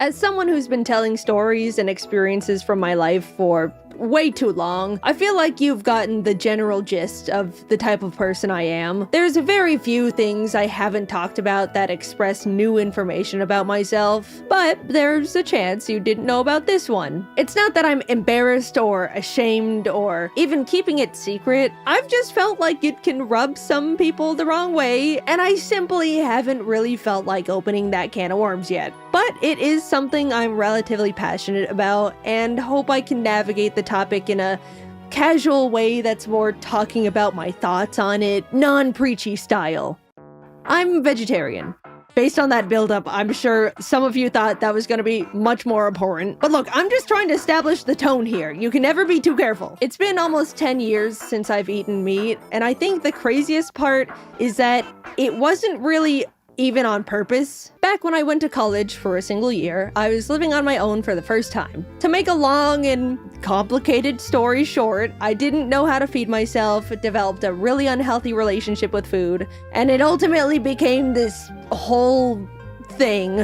As someone who's been telling stories and experiences from my life for way too long, I feel like you've gotten the general gist of the type of person I am. There's very few things I haven't talked about that express new information about myself, but there's a chance you didn't know about this one. It's not that I'm embarrassed or ashamed or even keeping it secret. I've just felt like it can rub some people the wrong way, and I simply haven't really felt like opening that can of worms yet. But it is something I'm relatively passionate about, and hope I can navigate the topic in a casual way that's more talking about my thoughts on it, non-preachy style. I'm vegetarian. Based on that buildup, I'm sure some of you thought that was going to be much more abhorrent. But look, I'm just trying to establish the tone here. You can never be too careful. It's been almost 10 years since I've eaten meat, and I think the craziest part is that it wasn't really even on purpose. Back when I went to college for a single year, I was living on my own for the first time. To make a long and complicated story short, I didn't know how to feed myself, developed a really unhealthy relationship with food, and it ultimately became this whole thing.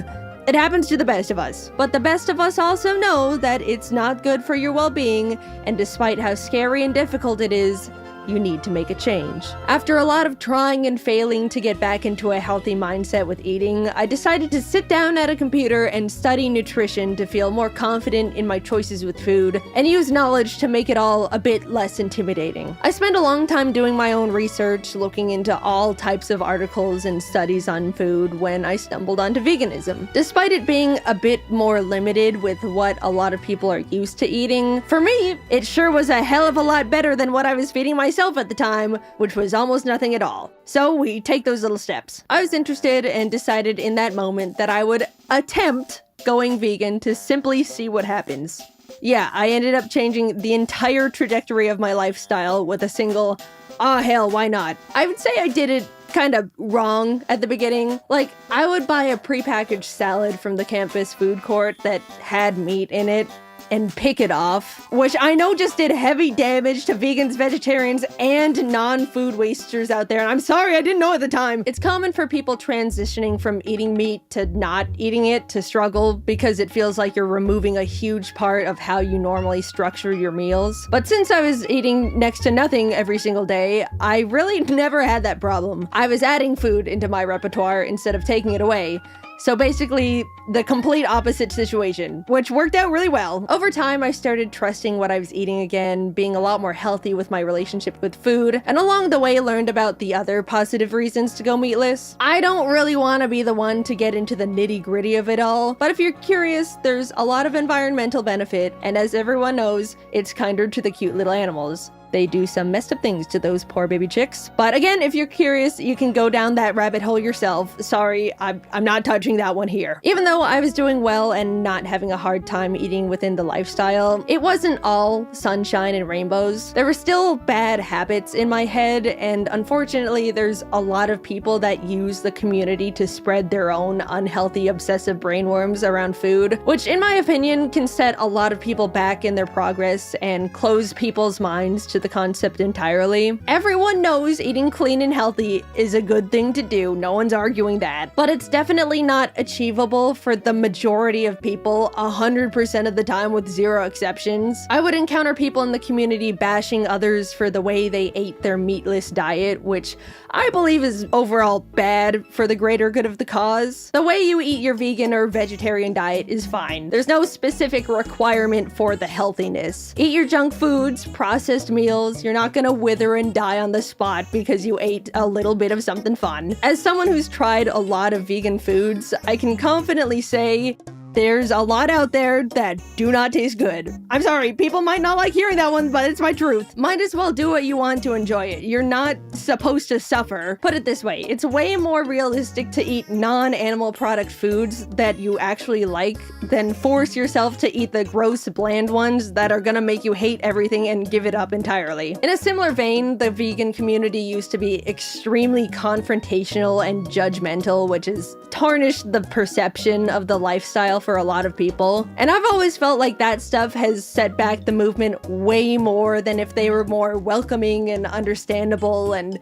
It happens to the best of us. But the best of us also know that it's not good for your well-being, and despite how scary and difficult it is, you need to make a change. After a lot of trying and failing to get back into a healthy mindset with eating, I decided to sit down at a computer and study nutrition to feel more confident in my choices with food, and use knowledge to make it all a bit less intimidating. I spent a long time doing my own research, looking into all types of articles and studies on food when I stumbled onto veganism. Despite it being a bit more limited with what a lot of people are used to eating, for me, it sure was a hell of a lot better than what I was feeding myself at the time, which was almost nothing at all. So we take those little steps. I was interested and decided in that moment that I would attempt going vegan to simply see what happens. Yeah, I ended up changing the entire trajectory of my lifestyle with a single, hell, why not? I would say I did it kind of wrong at the beginning. Like, I would buy a prepackaged salad from the campus food court that had meat in it and pick it off, which I know just did heavy damage to vegans, vegetarians, and non-food wasters out there, and I'm sorry, I didn't know at the time. It's common for people transitioning from eating meat to not eating it to struggle because it feels like you're removing a huge part of how you normally structure your meals. But since I was eating next to nothing every single day, I really never had that problem. I was adding food into my repertoire instead of taking it away. So basically, the complete opposite situation, which worked out really well. Over time, I started trusting what I was eating again, being a lot more healthy with my relationship with food, and along the way learned about the other positive reasons to go meatless. I don't really want to be the one to get into the nitty-gritty of it all, but if you're curious, there's a lot of environmental benefit, and as everyone knows, it's kinder to the cute little animals. They do some messed up things to those poor baby chicks. But again, if you're curious, you can go down that rabbit hole yourself. Sorry, I'm not touching that one here. Even though I was doing well and not having a hard time eating within the lifestyle, it wasn't all sunshine and rainbows. There were still bad habits in my head, and unfortunately, there's a lot of people that use the community to spread their own unhealthy, obsessive brainworms around food, which in my opinion can set a lot of people back in their progress and close people's minds to the concept entirely. Everyone knows eating clean and healthy is a good thing to do, no one's arguing that, but it's definitely not achievable for the majority of people 100% of the time with zero exceptions. I would encounter people in the community bashing others for the way they ate their meatless diet, which I believe is overall bad for the greater good of the cause. The way you eat your vegan or vegetarian diet is fine. There's no specific requirement for the healthiness. Eat your junk foods, processed meals. You're not gonna wither and die on the spot because you ate a little bit of something fun. As someone who's tried a lot of vegan foods, I can confidently say there's a lot out there that do not taste good. I'm sorry, people might not like hearing that one, but it's my truth. Might as well do what you want to enjoy it. You're not supposed to suffer. Put it this way, it's way more realistic to eat non-animal product foods that you actually like than force yourself to eat the gross, bland ones that are gonna make you hate everything and give it up entirely. In a similar vein, the vegan community used to be extremely confrontational and judgmental, which has tarnished the perception of the lifestyle for a lot of people. And I've always felt like that stuff has set back the movement way more than if they were more welcoming and understandable and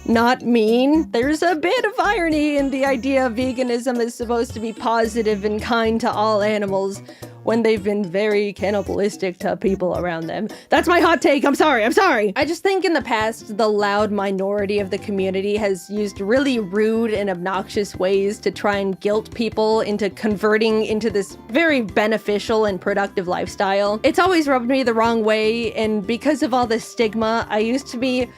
not mean. There's a bit of irony in the idea of veganism is supposed to be positive and kind to all animals when they've been very cannibalistic to people around them. That's my hot take. I'm sorry. I just think in the past, the loud minority of the community has used really rude and obnoxious ways to try and guilt people into converting into this very beneficial and productive lifestyle. It's always rubbed me the wrong way, and because of all the stigma, I used to be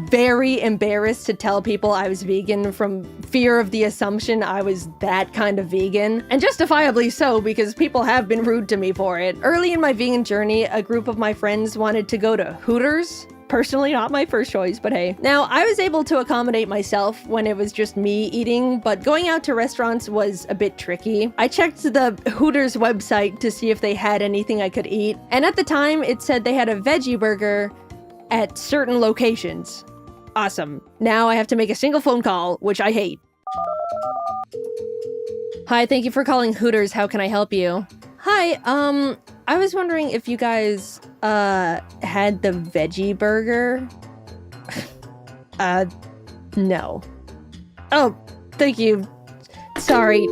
very embarrassed to tell people I was vegan from fear of the assumption I was that kind of vegan. And justifiably so, because people have been rude to me for it. Early in my vegan journey, a group of my friends wanted to go to Hooters. Personally, not my first choice, but hey. Now, I was able to accommodate myself when it was just me eating, but going out to restaurants was a bit tricky. I checked the Hooters website to see if they had anything I could eat, and at the time, it said they had a veggie burger at certain locations. Awesome. Now I have to make a single phone call, which I hate. Hi, thank you for calling Hooters. How can I help you? Hi, I was wondering if you guys, had the veggie burger? No. Oh, thank you. Sorry.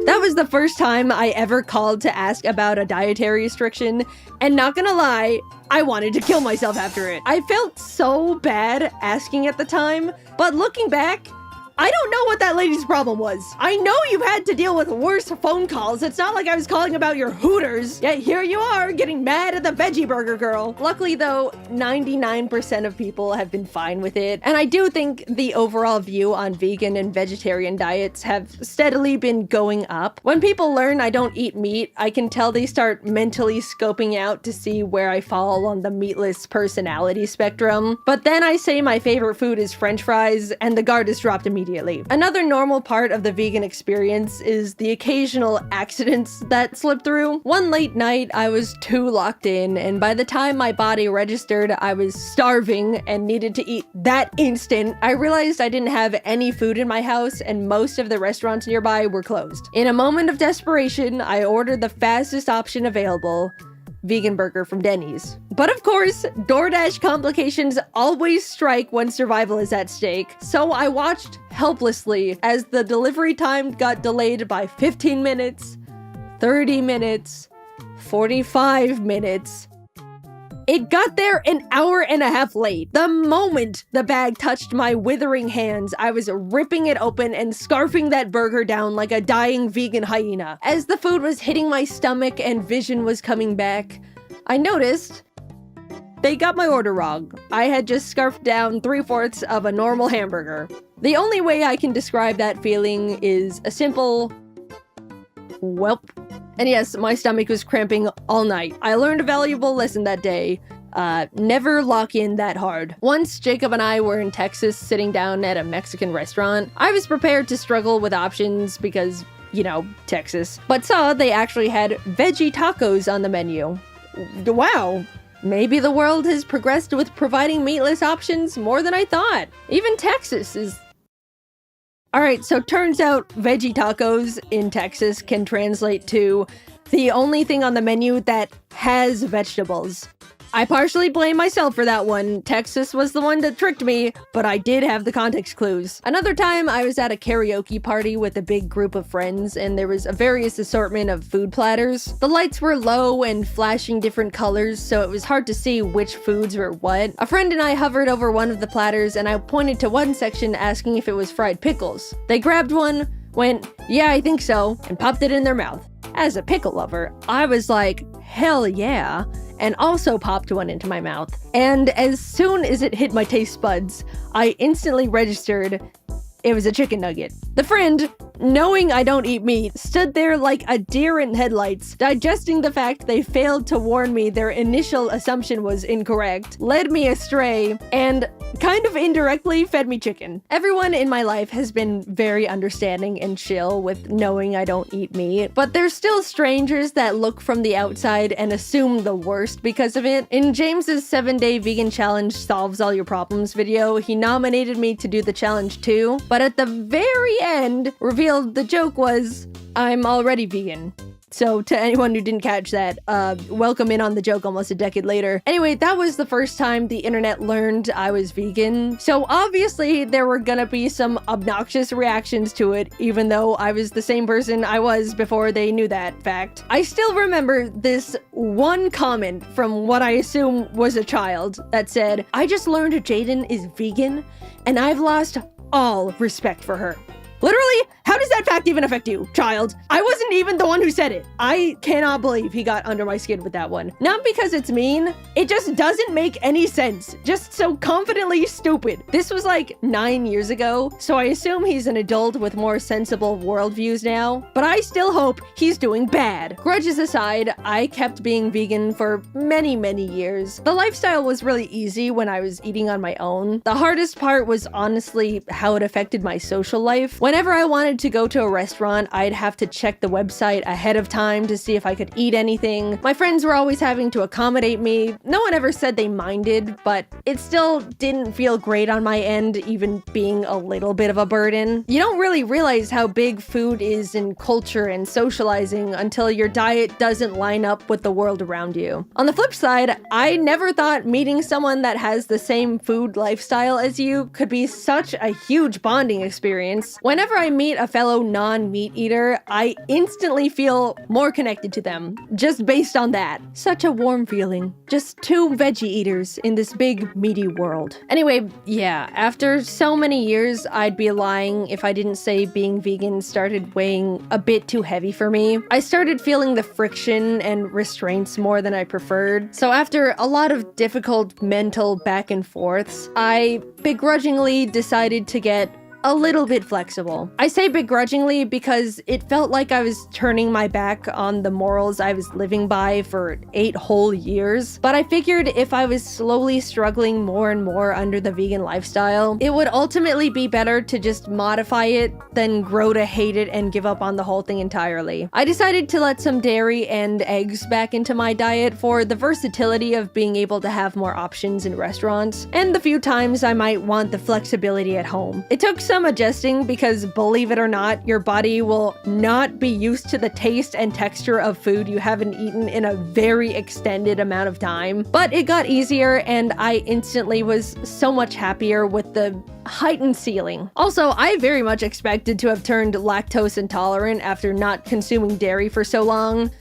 That was the first time I ever called to ask about a dietary restriction, and not gonna lie, I wanted to kill myself after it. I felt so bad asking at the time, but looking back, I don't know what that lady's problem was. I know you've had to deal with worse phone calls. It's not like I was calling about your Hooters. Yet here you are, getting mad at the veggie burger girl. Luckily though, 99% of people have been fine with it. And I do think the overall view on vegan and vegetarian diets have steadily been going up. When people learn I don't eat meat, I can tell they start mentally scoping out to see where I fall on the meatless personality spectrum. But then I say my favorite food is French fries, and the guard is dropped immediately. Another normal part of the vegan experience is the occasional accidents that slip through. One late night, I was too locked in, and by the time my body registered I was starving and needed to eat that instant, I realized I didn't have any food in my house and most of the restaurants nearby were closed. In a moment of desperation, I ordered the fastest option available, vegan burger from Denny's. But of course, DoorDash complications always strike when survival is at stake, so I watched helplessly as the delivery time got delayed by 15 minutes, 30 minutes, 45 minutes. It got there an hour and a half late. The moment the bag touched my withering hands, I was ripping it open and scarfing that burger down like a dying vegan hyena. As the food was hitting my stomach and vision was coming back, I noticed they got my order wrong. I had just scarfed down 3/4 of a normal hamburger. The only way I can describe that feeling is a simple welp. And yes, my stomach was cramping all night. I learned a valuable lesson that day. Never lock in that hard. Once, Jacob and I were in Texas sitting down at a Mexican restaurant. I was prepared to struggle with options because, you know, Texas. But saw they actually had veggie tacos on the menu. Wow. Maybe the world has progressed with providing meatless options more than I thought. Even Texas is... Alright, so turns out veggie tacos in Texas can translate to the only thing on the menu that has vegetables. I partially blame myself for that one. Texas was the one that tricked me, but I did have the context clues. Another time, I was at a karaoke party with a big group of friends, and there was a various assortment of food platters. The lights were low and flashing different colors, so it was hard to see which foods were what. A friend and I hovered over one of the platters, and I pointed to one section asking if it was fried pickles. They grabbed one, went, "Yeah, I think so," and popped it in their mouth. As a pickle lover, I was like, hell yeah, and also popped one into my mouth. And as soon as it hit my taste buds, I instantly registered it was a chicken nugget. The friend, knowing I don't eat meat, stood there like a deer in headlights, digesting the fact they failed to warn me their initial assumption was incorrect, led me astray, and kind of indirectly fed me chicken. Everyone in my life has been very understanding and chill with knowing I don't eat meat, but there's still strangers that look from the outside and assume the worst because of it. In James's 7-day vegan challenge solves all your problems video, he nominated me to do the challenge too, but at the very end revealed the joke was, I'm already vegan. So to anyone who didn't catch that, welcome in on the joke almost a decade later. Anyway, that was the first time the internet learned I was vegan. So obviously there were gonna be some obnoxious reactions to it, even though I was the same person I was before they knew that fact. I still remember this one comment from what I assume was a child that said, "I just learned Jaiden is vegan and I've lost all respect for her." Literally, how does that fact even affect you, child? I wasn't even the one who said it. I cannot believe he got under my skin with that one. Not because it's mean, it just doesn't make any sense. Just so confidently stupid. This was like 9 years ago, so I assume he's an adult with more sensible worldviews now, but I still hope he's doing bad. Grudges aside, I kept being vegan for many, many years. The lifestyle was really easy when I was eating on my own. The hardest part was honestly how it affected my social life. Whenever I wanted to go to a restaurant, I'd have to check the website ahead of time to see if I could eat anything. My friends were always having to accommodate me. No one ever said they minded, but it still didn't feel great on my end, even being a little bit of a burden. You don't really realize how big food is in culture and socializing until your diet doesn't line up with the world around you. On the flip side, I never thought meeting someone that has the same food lifestyle as you could be such a huge bonding experience. Whenever I meet a fellow non-meat eater, I instantly feel more connected to them, just based on that. Such a warm feeling. Just two veggie eaters in this big, meaty world. Anyway, yeah, after so many years, I'd be lying if I didn't say being vegan started weighing a bit too heavy for me. I started feeling the friction and restraints more than I preferred. So after a lot of difficult mental back and forths, I begrudgingly decided to get a little bit flexible. I say begrudgingly because it felt like I was turning my back on the morals I was living by for 8 whole years. But I figured if I was slowly struggling more and more under the vegan lifestyle, it would ultimately be better to just modify it than grow to hate it and give up on the whole thing entirely. I decided to let some dairy and eggs back into my diet for the versatility of being able to have more options in restaurants, and the few times I might want the flexibility at home. It took some adjusting because, believe it or not, your body will not be used to the taste and texture of food you haven't eaten in a very extended amount of time. But it got easier and I instantly was so much happier with the heightened ceiling. Also, I very much expected to have turned lactose intolerant after not consuming dairy for so long.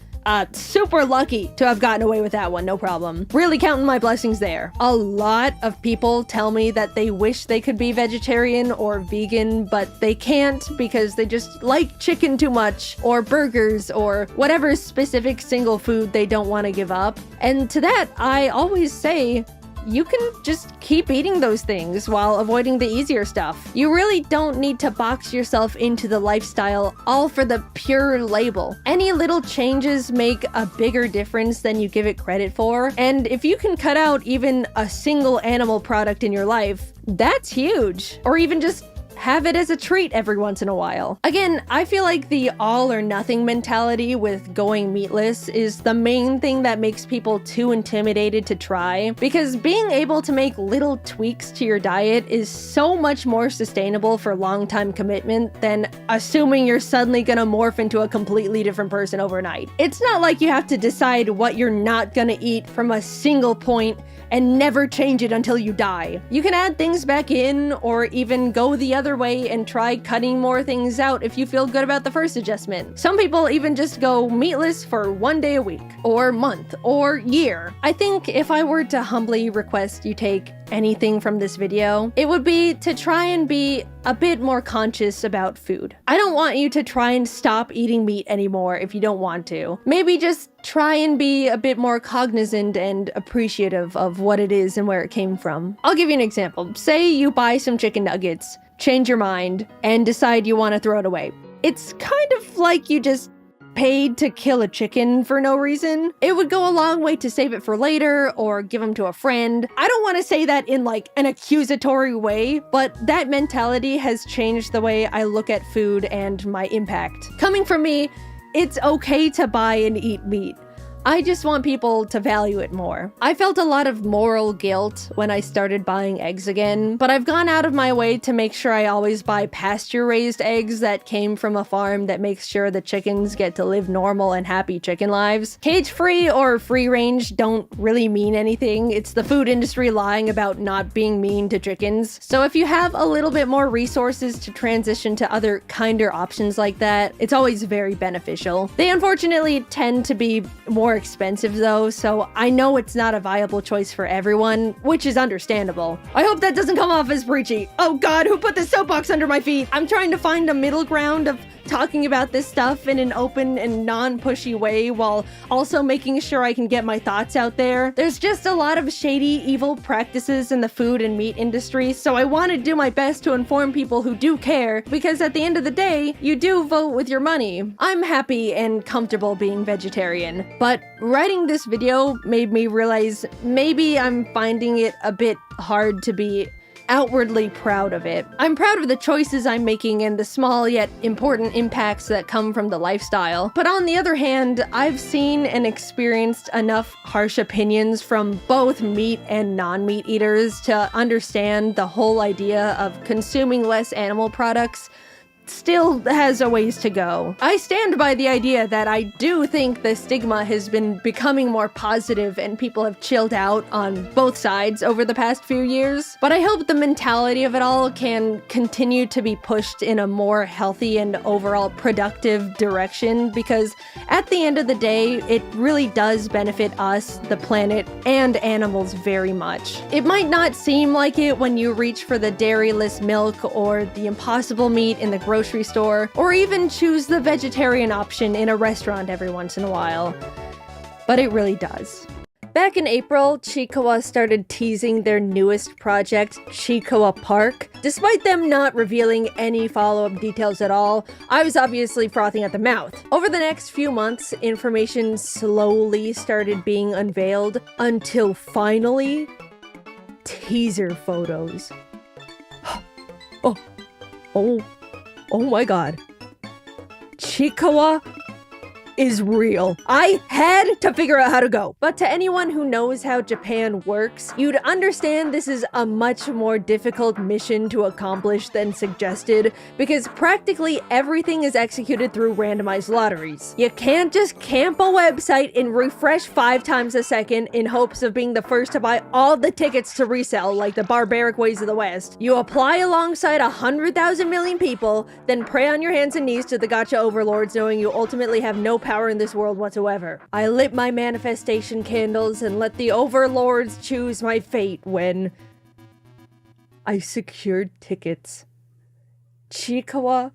Super lucky to have gotten away with that one, no problem. Really counting my blessings there. A lot of people tell me that they wish they could be vegetarian or vegan, but they can't because they just like chicken too much, or burgers, or whatever specific single food they don't want to give up. And to that, I always say, you can just keep eating those things while avoiding the easier stuff. You really don't need to box yourself into the lifestyle all for the pure label. Any little changes make a bigger difference than you give it credit for, and if you can cut out even a single animal product in your life, that's huge. Or even just have it as a treat every once in a while. Again, I feel like the all or nothing mentality with going meatless is the main thing that makes people too intimidated to try, because being able to make little tweaks to your diet is so much more sustainable for long-time commitment than assuming you're suddenly gonna morph into a completely different person overnight. It's not like you have to decide what you're not gonna eat from a single point and never change it until you die. You can add things back in, or even go the other way and try cutting more things out if you feel good about the first adjustment. Some people even just go meatless for 1 day a week, or month, or year. I think if I were to humbly request you take anything from this video, it would be to try and be a bit more conscious about food. I don't want you to try and stop eating meat anymore if you don't want to. Maybe just try and be a bit more cognizant and appreciative of what it is and where it came from. I'll give you an example. Say you buy some chicken nuggets, change your mind, and decide you want to throw it away. It's kind of like you just paid to kill a chicken for no reason. It would go a long way to save it for later or give them to a friend. I don't want to say that in like an accusatory way, but that mentality has changed the way I look at food and my impact. Coming from me, it's okay to buy and eat meat, I just want people to value it more. I felt a lot of moral guilt when I started buying eggs again, but I've gone out of my way to make sure I always buy pasture-raised eggs that came from a farm that makes sure the chickens get to live normal and happy chicken lives. Cage-free or free-range don't really mean anything. It's the food industry lying about not being mean to chickens. So if you have a little bit more resources to transition to other kinder options like that, it's always very beneficial. They unfortunately tend to be more expensive though, so I know it's not a viable choice for everyone, which is understandable. I hope that doesn't come off as preachy. Oh god, who put the soapbox under my feet? I'm trying to find a middle ground of talking about this stuff in an open and non-pushy way while also making sure I can get my thoughts out there. There's just a lot of shady, evil practices in the food and meat industry, so I want to do my best to inform people who do care, because at the end of the day, you do vote with your money. I'm happy and comfortable being vegetarian, but writing this video made me realize maybe I'm finding it a bit hard to be outwardly proud of it. I'm proud of the choices I'm making and the small yet important impacts that come from the lifestyle. But on the other hand, I've seen and experienced enough harsh opinions from both meat and non-meat eaters to understand the whole idea of consuming less animal products still has a ways to go. I stand by the idea that I do think the stigma has been becoming more positive and people have chilled out on both sides over the past few years, but I hope the mentality of it all can continue to be pushed in a more healthy and overall productive direction, because at the end of the day, it really does benefit us, the planet, and animals very much. It might not seem like it when you reach for the dairy-less milk or the impossible meat in the grocery store, or even choose the vegetarian option in a restaurant every once in a while. But it really does. Back in April, Chikawa started teasing their newest project, Chikawa Park. Despite them not revealing any follow-up details at all, I was obviously frothing at the mouth. Over the next few months, information slowly started being unveiled until finally, teaser photos. Oh my god. Chikawa is real. I had to figure out how to go. But to anyone who knows how Japan works, you'd understand this is a much more difficult mission to accomplish than suggested, because practically everything is executed through randomized lotteries. You can't just camp a website and refresh 5 times a second in hopes of being the first to buy all the tickets to resell like the barbaric ways of the West. You apply alongside 100,000 million people, then pray on your hands and knees to the gacha overlords, knowing you ultimately have no power in this world whatsoever. I lit my manifestation candles and let the overlords choose my fate when I secured tickets. Chikawa,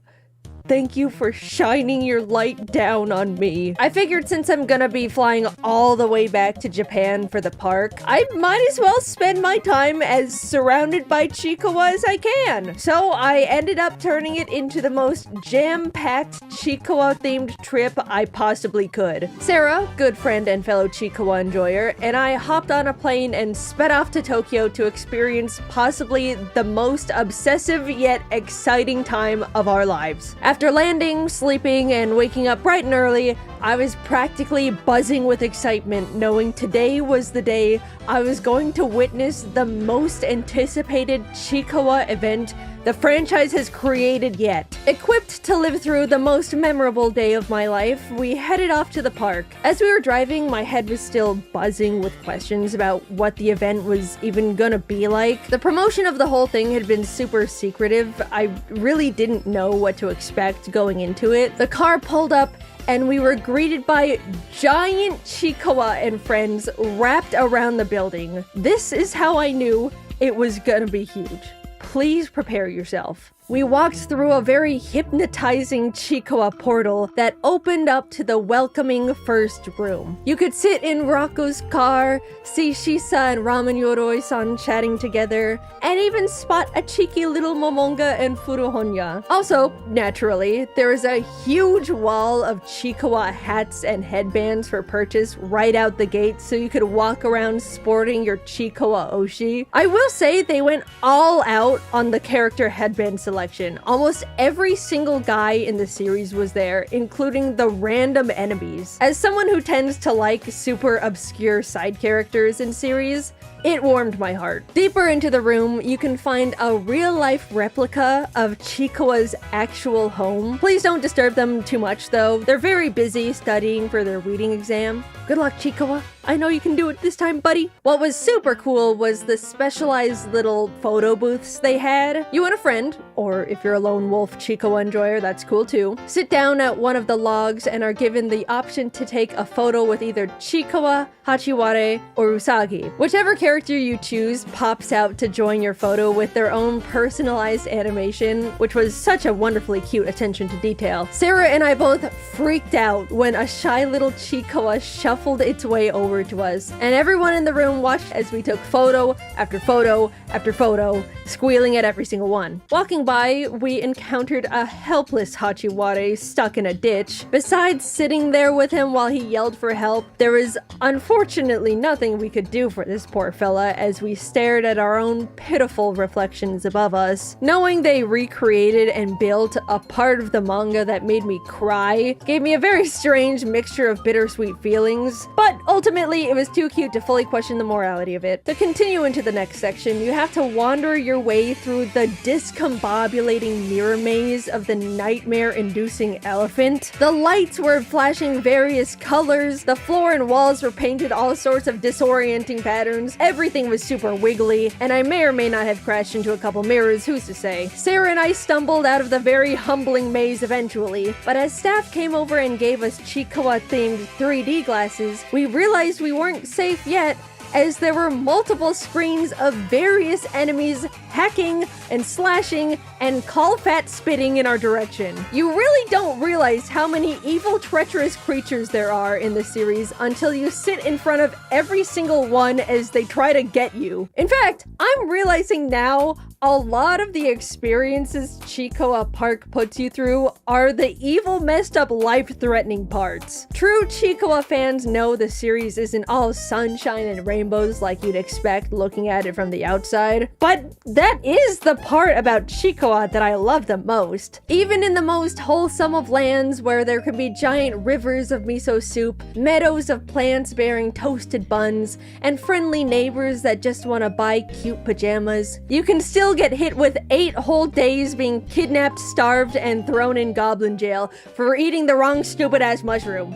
thank you for shining your light down on me. I figured since I'm gonna be flying all the way back to Japan for the park, I might as well spend my time as surrounded by Chikawa as I can. So I ended up turning it into the most jam-packed Chikawa-themed trip I possibly could. Sarah, good friend and fellow Chikawa enjoyer, and I hopped on a plane and sped off to Tokyo to experience possibly the most obsessive yet exciting time of our lives. After landing, sleeping, and waking up bright and early, I was practically buzzing with excitement, knowing today was the day I was going to witness the most anticipated Chikawa event the franchise has created yet. Equipped to live through the most memorable day of my life, we headed off to the park. As we were driving, my head was still buzzing with questions about what the event was even gonna be like. The promotion of the whole thing had been super secretive. I really didn't know what to expect going into it. The car pulled up and we were greeted by giant Chikawa and friends wrapped around the building. This is how I knew it was gonna be huge. Please prepare yourself. We walked through a very hypnotizing Chikawa portal that opened up to the welcoming first room. You could sit in Raku's car, see Shisa and Ramen Yoroi-san chatting together, and even spot a cheeky little Momonga and Furuhonya. Also, naturally, there is a huge wall of Chikawa hats and headbands for purchase right out the gate, so you could walk around sporting your Chikawa Oshi. I will say they went all out on the character headband selection. selection. Almost every single guy in the series was there, including the random enemies. As someone who tends to like super obscure side characters in series, it warmed my heart. Deeper into the room, you can find a real-life replica of Chikawa's actual home. Please don't disturb them too much though. They're very busy studying for their reading exam. Good luck, Chikawa. I know you can do it this time, buddy. What was super cool was the specialized little photo booths they had. You and a friend, or if you're a lone wolf Chikawa enjoyer, that's cool too, sit down at one of the logs and are given the option to take a photo with either Chikawa, Hachiware, or Usagi. Whichever character you choose pops out to join your photo with their own personalized animation, which was such a wonderfully cute attention to detail. Sarah and I both freaked out when a shy little Chikawa shuffled its way over to us, and everyone in the room watched as we took photo after photo after photo, squealing at every single one. Walking by, we encountered a helpless Hachiware stuck in a ditch. Besides sitting there with him while he yelled for help, there was unfortunately nothing we could do for this poor fella as we stared at our own pitiful reflections above us. Knowing they recreated and built a part of the manga that made me cry gave me a very strange mixture of bittersweet feelings, but ultimately it was too cute to fully question the morality of it. To continue into the next section, you have to wander your way through the discombobulating mirror maze of the nightmare-inducing elephant. The lights were flashing various colors, the floor and walls were painted all sorts of disorienting patterns, everything was super wiggly, and I may or may not have crashed into a couple mirrors, who's to say. Sarah and I stumbled out of the very humbling maze eventually, but as staff came over and gave us Chikawa-themed 3D glasses, we realized we weren't safe yet, as there were multiple screens of various enemies hacking and slashing and call-fat spitting in our direction. You really don't realize how many evil, treacherous creatures there are in the series until you sit in front of every single one as they try to get you. In fact, I'm realizing now a lot of the experiences Chikawa Park puts you through are the evil, messed up, life-threatening parts. True Chikawa fans know the series isn't all sunshine and rainbows like you'd expect looking at it from the outside, but that is the part about Chikawa that I love the most. Even in the most wholesome of lands where there can be giant rivers of miso soup, meadows of plants bearing toasted buns, and friendly neighbors that just want to buy cute pajamas, you can still get hit with 8 whole days being kidnapped, starved, and thrown in goblin jail for eating the wrong stupid-ass mushroom.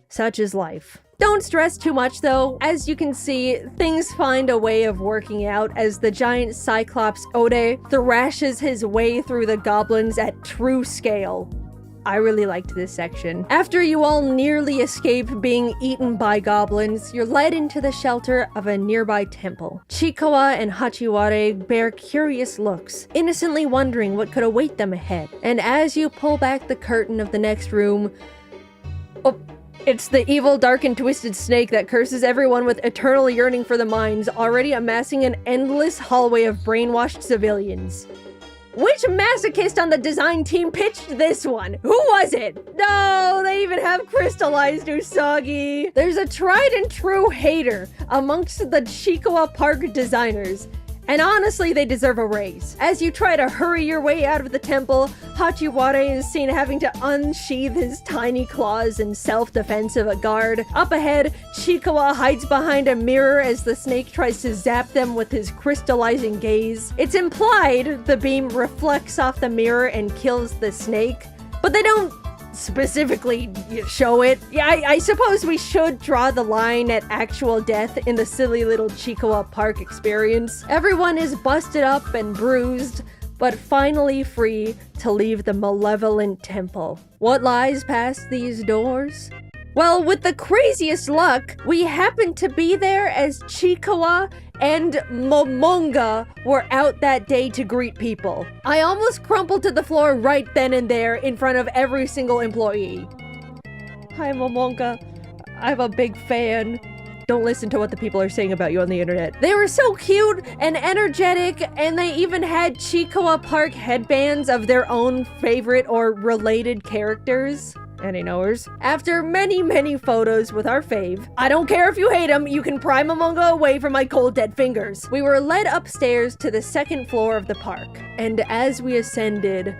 Such is life. Don't stress too much though. As you can see, things find a way of working out as the giant Cyclops Ode thrashes his way through the goblins at true scale. I really liked this section. After you all nearly escape being eaten by goblins, you're led into the shelter of a nearby temple. Chikawa and Hachiware bear curious looks, innocently wondering what could await them ahead. And as you pull back the curtain of the next room, it's the evil, dark, and twisted snake that curses everyone with eternal yearning for the mines, already amassing an endless hallway of brainwashed civilians. Which masochist on the design team pitched this one? Who was it? No, they even have crystallized Usagi. There's a tried and true hater amongst the Chikawa Park designers. And honestly, they deserve a raise. As you try to hurry your way out of the temple, Hachiware is seen having to unsheath his tiny claws in self-defense of a guard. Up ahead, Chikawa hides behind a mirror as the snake tries to zap them with his crystallizing gaze. It's implied the beam reflects off the mirror and kills the snake, but they don't specifically show it. Yeah, I suppose we should draw the line at actual death in the silly little Chikawa Park experience. Everyone is busted up and bruised, but finally free to leave the malevolent temple. What lies past these doors? Well, with the craziest luck, we happened to be there as Chikawa and Momonga were out that day to greet people. I almost crumpled to the floor right then and there in front of every single employee. Hi, Momonga. I'm a big fan. Don't listen to what the people are saying about you on the internet. They were so cute and energetic, and they even had Chikawa Park headbands of their own favorite or related characters. Any knowers? After many photos with our fave, I don't care if you hate him, you can pry Momongo away from my cold dead fingers. We were led upstairs to the second floor of the park, and as we ascended,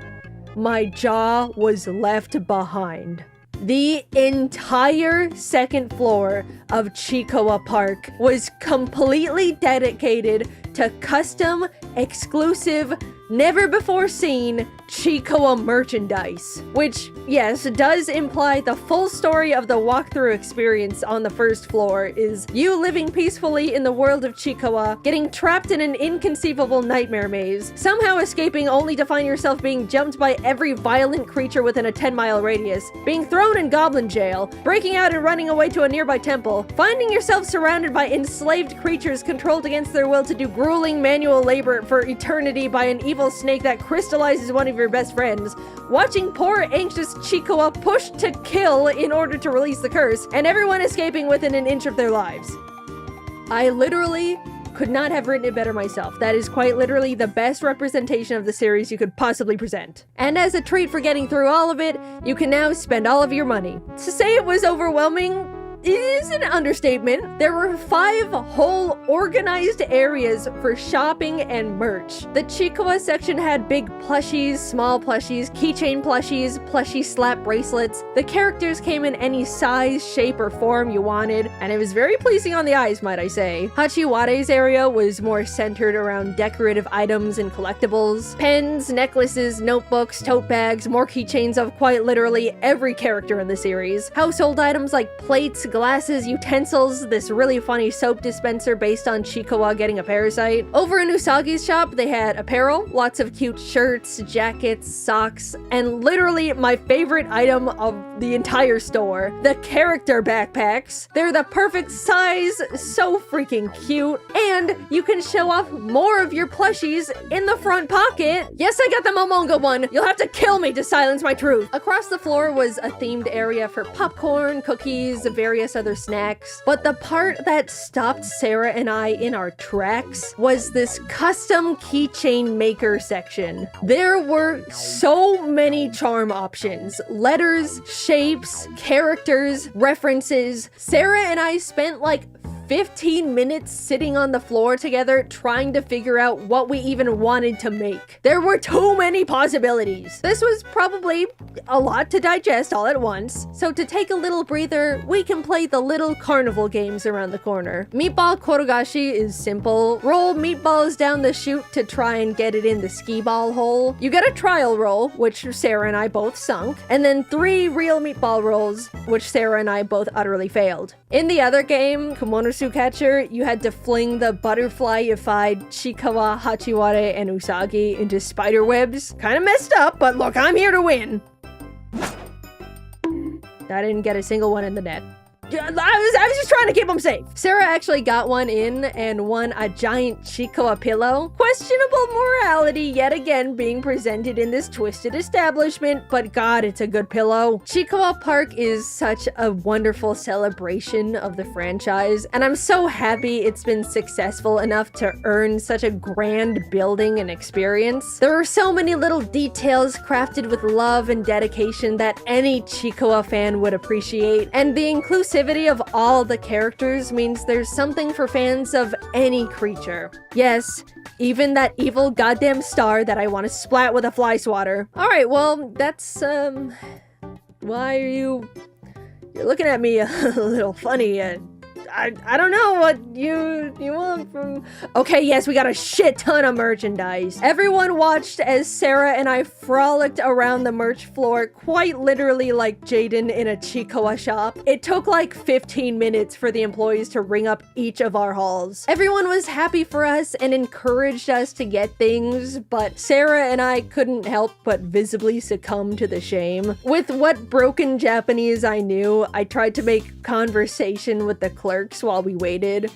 my jaw was left behind. The entire second floor of Chikoa Park was completely dedicated to custom, exclusive, never-before-seen Chikoa merchandise, which, yes, does imply the full story of the walkthrough experience on the first floor is you living peacefully in the world of Chikoa, getting trapped in an inconceivable nightmare maze, somehow escaping only to find yourself being jumped by every violent creature within a 10-mile radius, being thrown in goblin jail, breaking out and running away to a nearby temple, finding yourself surrounded by enslaved creatures controlled against their will to do grueling manual labor for eternity by an evil snake that crystallizes one of your best friends, watching poor anxious Chikoa pushed to kill in order to release the curse, and everyone escaping within an inch of their lives. I literally could not have written it better myself. That is quite literally the best representation of the series you could possibly present. And as a treat for getting through all of it, you can now spend all of your money. To say it was overwhelming is an understatement. There were 5 whole organized areas for shopping and merch. The Chikoa section had big plushies, small plushies, keychain plushies, plushie slap bracelets. The characters came in any size, shape, or form you wanted, and it was very pleasing on the eyes, might I say. Hachiware's area was more centered around decorative items and collectibles. Pens, necklaces, notebooks, tote bags, more keychains of quite literally every character in the series. Household items like plates, glasses, utensils, this really funny soap dispenser based on Chikoa getting a parasite. Over in Usagi's shop, they had apparel, lots of cute shirts, jackets, socks, and literally my favorite item of the entire store, the character backpacks. They're the perfect size, so freaking cute, and you can show off more of your plushies in the front pocket. Yes, I got the Momonga one. You'll have to kill me to silence my truth. Across the floor was a themed area for popcorn, cookies, various other snacks, but the part that stopped Sarah and I in our tracks was this custom keychain maker section. There were so many charm options, letters, shapes, characters, references. Sarah and I spent like 15 minutes sitting on the floor together trying to figure out what we even wanted to make. There were too many possibilities. This was probably a lot to digest all at once, so to take a little breather, we can play the little carnival games around the corner. Meatball Korogashi is simple. Roll meatballs down the chute to try and get it in the skee ball hole. You get a trial roll, which Sarah and I both sunk, and then 3 real meatball rolls, which Sarah and I both utterly failed. In the other game, Kumonosu Catcher, you had to fling the butterfly-ified Chikawa, Hachiware, and Usagi into spider webs. Kinda messed up, but look, I'm here to win. I didn't get a single one in the net. I was just trying to keep them safe. Sarah actually got one in and won a giant Chikoa pillow. Questionable morality yet again being presented in this twisted establishment, but God, it's a good pillow. Chikoa Park is such a wonderful celebration of the franchise, and I'm so happy it's been successful enough to earn such a grand building and experience. There are so many little details crafted with love and dedication that any Chikoa fan would appreciate, and the inclusivity of all the characters means there's something for fans of any creature. Yes, even that evil goddamn star that I want to splat with a fly swatter. Alright, well, that's, why are you're looking at me a little funny, I don't know what you want from... Okay, yes, we got a shit ton of merchandise. Everyone watched as Sarah and I frolicked around the merch floor quite literally like Jaiden in a Chikoa shop. It took like 15 minutes for the employees to ring up each of our hauls. Everyone was happy for us and encouraged us to get things, but Sarah and I couldn't help but visibly succumb to the shame. With what broken Japanese I knew, I tried to make conversation with the clerks while we waited.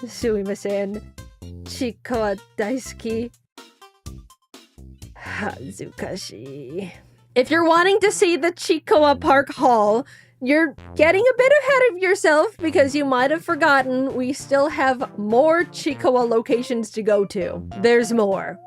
Sumimasen. Chikoa daisuki. Hazukashi. If you're wanting to see the Chikoa Park Hall, you're getting a bit ahead of yourself because you might have forgotten we still have more Chikoa locations to go to. There's more.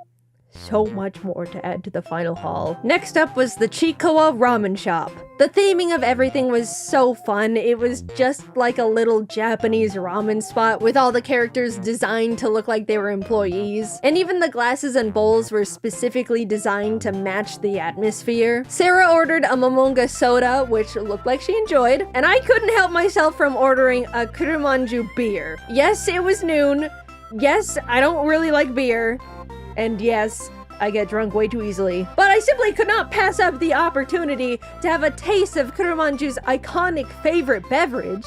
so much more to add to the final haul. Next up was the Chikawa Ramen Shop. The theming of everything was so fun. It was just like a little Japanese ramen spot with all the characters designed to look like they were employees. And even the glasses and bowls were specifically designed to match the atmosphere. Sarah ordered a Momonga soda, which looked like she enjoyed, and I couldn't help myself from ordering a Kurumanju beer. Yes, it was noon. Yes, I don't really like beer. And yes, I get drunk way too easily. But I simply could not pass up the opportunity to have a taste of Kurumanju's iconic favorite beverage.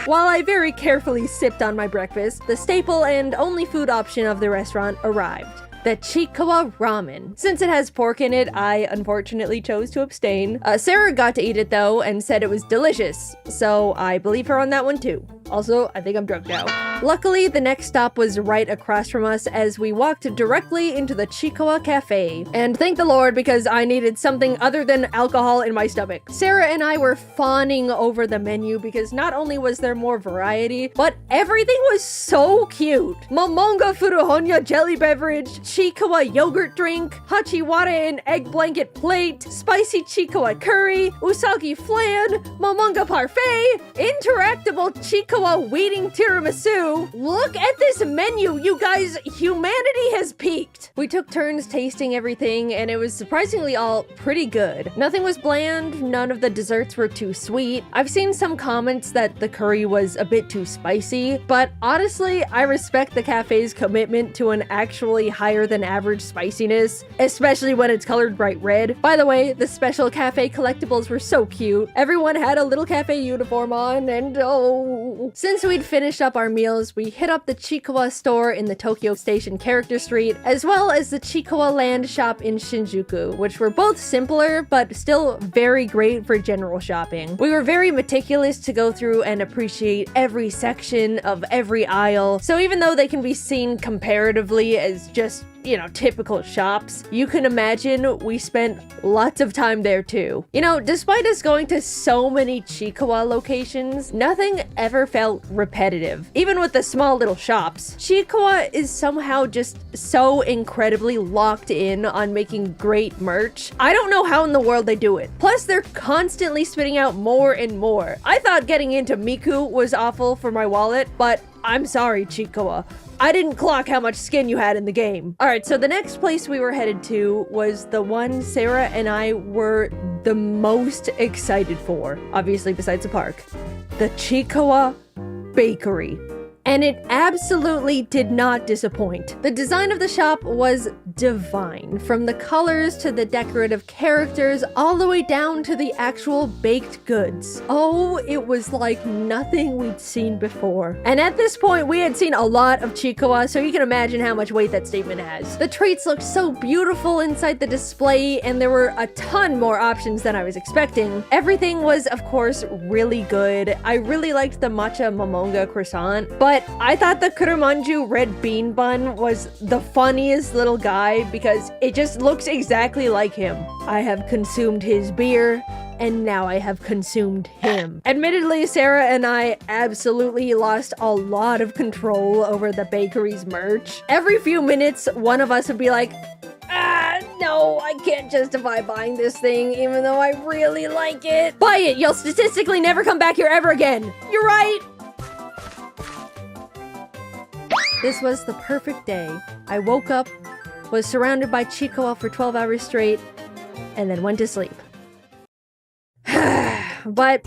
While I very carefully sipped on my breakfast, the staple and only food option of the restaurant arrived. The Chikawa Ramen. Since it has pork in it, I unfortunately chose to abstain. Sarah got to eat it though and said it was delicious, so I believe her on that one too. Also, I think I'm drunk now. Luckily, the next stop was right across from us as we walked directly into the Chikawa Cafe. And thank the Lord, because I needed something other than alcohol in my stomach. Sarah and I were fawning over the menu because not only was there more variety, but everything was so cute. Momonga Furuhonya jelly beverage, Chikawa yogurt drink, Hachiwara and egg blanket plate, spicy Chikawa curry, Usagi flan, Momonga parfait, interactable Chikawa weeding tiramisu. Look at this menu, you guys! Humanity has peaked! We took turns tasting everything, and it was surprisingly all pretty good. Nothing was bland, none of the desserts were too sweet. I've seen some comments that the curry was a bit too spicy, but honestly, I respect the cafe's commitment to an actually higher than average spiciness, especially when it's colored bright red. By the way, the special cafe collectibles were so cute. Everyone had a little cafe uniform on, and oh. Since we'd finished up our meals, we hit up the Chikawa store in the Tokyo Station Character Street, as well as the Chikawa Land shop in Shinjuku, which were both simpler, but still very great for general shopping. We were very meticulous to go through and appreciate every section of every aisle, so even though they can be seen comparatively as just typical shops, you can imagine we spent lots of time there too. Despite us going to so many Chikawa locations, nothing ever felt repetitive. Even with the small little shops, Chikawa is somehow just so incredibly locked in on making great merch. I don't know how in the world they do it. Plus, they're constantly spitting out more and more. I thought getting into Miku was awful for my wallet, but I'm sorry, Chikawa. I didn't clock how much skin you had in the game. Alright, so the next place we were headed to was the one Sarah and I were the most excited for, obviously besides the park. The Chikawa Bakery. And it absolutely did not disappoint. The design of the shop was divine, from the colors to the decorative characters, all the way down to the actual baked goods. Oh, it was like nothing we'd seen before. And at this point, we had seen a lot of Chikawa, so you can imagine how much weight that statement has. The treats looked so beautiful inside the display, and there were a ton more options than I was expecting. Everything was, of course, really good. I really liked the matcha momonga croissant, but I thought the Kurumanju red bean bun was the funniest little guy because it just looks exactly like him. I have consumed his beer, and now I have consumed him. Admittedly, Sarah and I absolutely lost a lot of control over the bakery's merch. Every few minutes, one of us would be like, no, I can't justify buying this thing, even though I really like it. Buy it, you'll statistically never come back here ever again. You're right. This was the perfect day. I woke up, was surrounded by Chikawa for 12 hours straight, and then went to sleep. But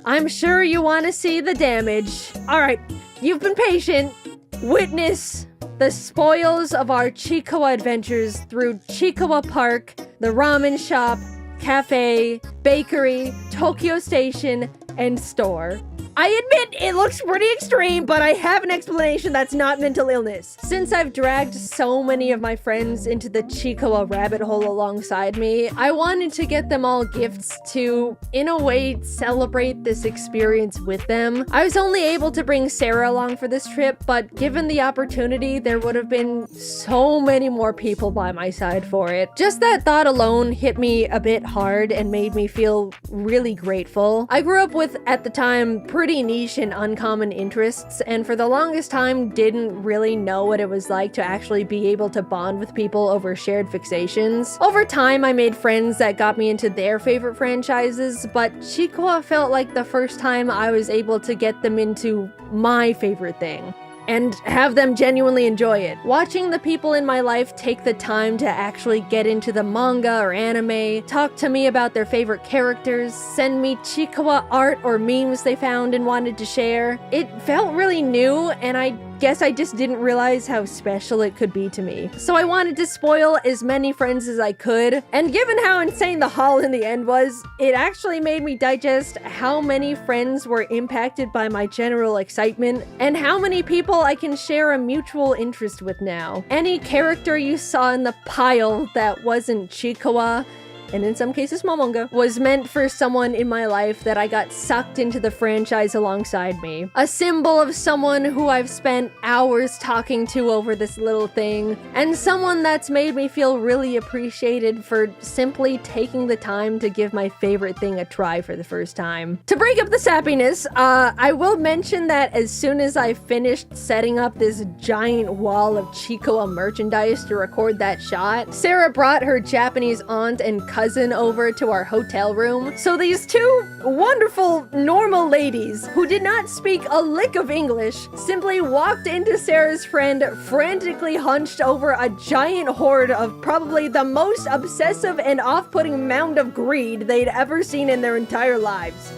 I'm sure you want to see the damage. Alright, you've been patient. Witness the spoils of our Chikawa adventures through Chikawa Park, the ramen shop, cafe, bakery, Tokyo Station, and store. I admit it looks pretty extreme, but I have an explanation that's not mental illness. Since I've dragged so many of my friends into the Chikawa rabbit hole alongside me, I wanted to get them all gifts to, in a way, celebrate this experience with them. I was only able to bring Sarah along for this trip, but given the opportunity, there would have been so many more people by my side for it. Just that thought alone hit me a bit hard and made me feel really grateful. I grew up with, at the time, pretty pretty niche and uncommon interests, and for the longest time didn't really know what it was like to actually be able to bond with people over shared fixations. Over time, I made friends that got me into their favorite franchises, but Chikwa felt like the first time I was able to get them into my favorite thing and have them genuinely enjoy it. Watching the people in my life take the time to actually get into the manga or anime, talk to me about their favorite characters, send me Chikawa art or memes they found and wanted to share, it felt really new, and I guess I just didn't realize how special it could be to me. So I wanted to spoil as many friends as I could, and given how insane the haul in the end was, it actually made me digest how many friends were impacted by my general excitement, and how many people I can share a mutual interest with now. Any character you saw in the pile that wasn't Chikawa, and in some cases Momonga, was meant for someone in my life that I got sucked into the franchise alongside me. A symbol of someone who I've spent hours talking to over this little thing, and someone that's made me feel really appreciated for simply taking the time to give my favorite thing a try for the first time. To break up the sappiness, I will mention that as soon as I finished setting up this giant wall of Chikoa merchandise to record that shot, Sarah brought her Japanese aunt and cousin over to our hotel room. So these two wonderful, normal ladies who did not speak a lick of English simply walked into Sarah's friend frantically hunched over a giant hoard of probably the most obsessive and off-putting mound of greed they'd ever seen in their entire lives,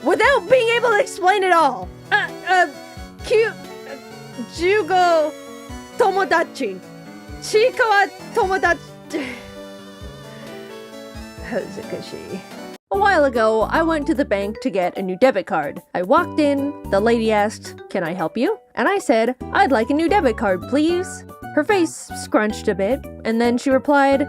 without being able to explain it all. Cute, Jugo Tomodachi. Chikawa Tomodachi. A while ago, I went to the bank to get a new debit card. I walked in, the lady asked, "Can I help you?" And I said, "I'd like a new debit card, please." Her face scrunched a bit, and then she replied,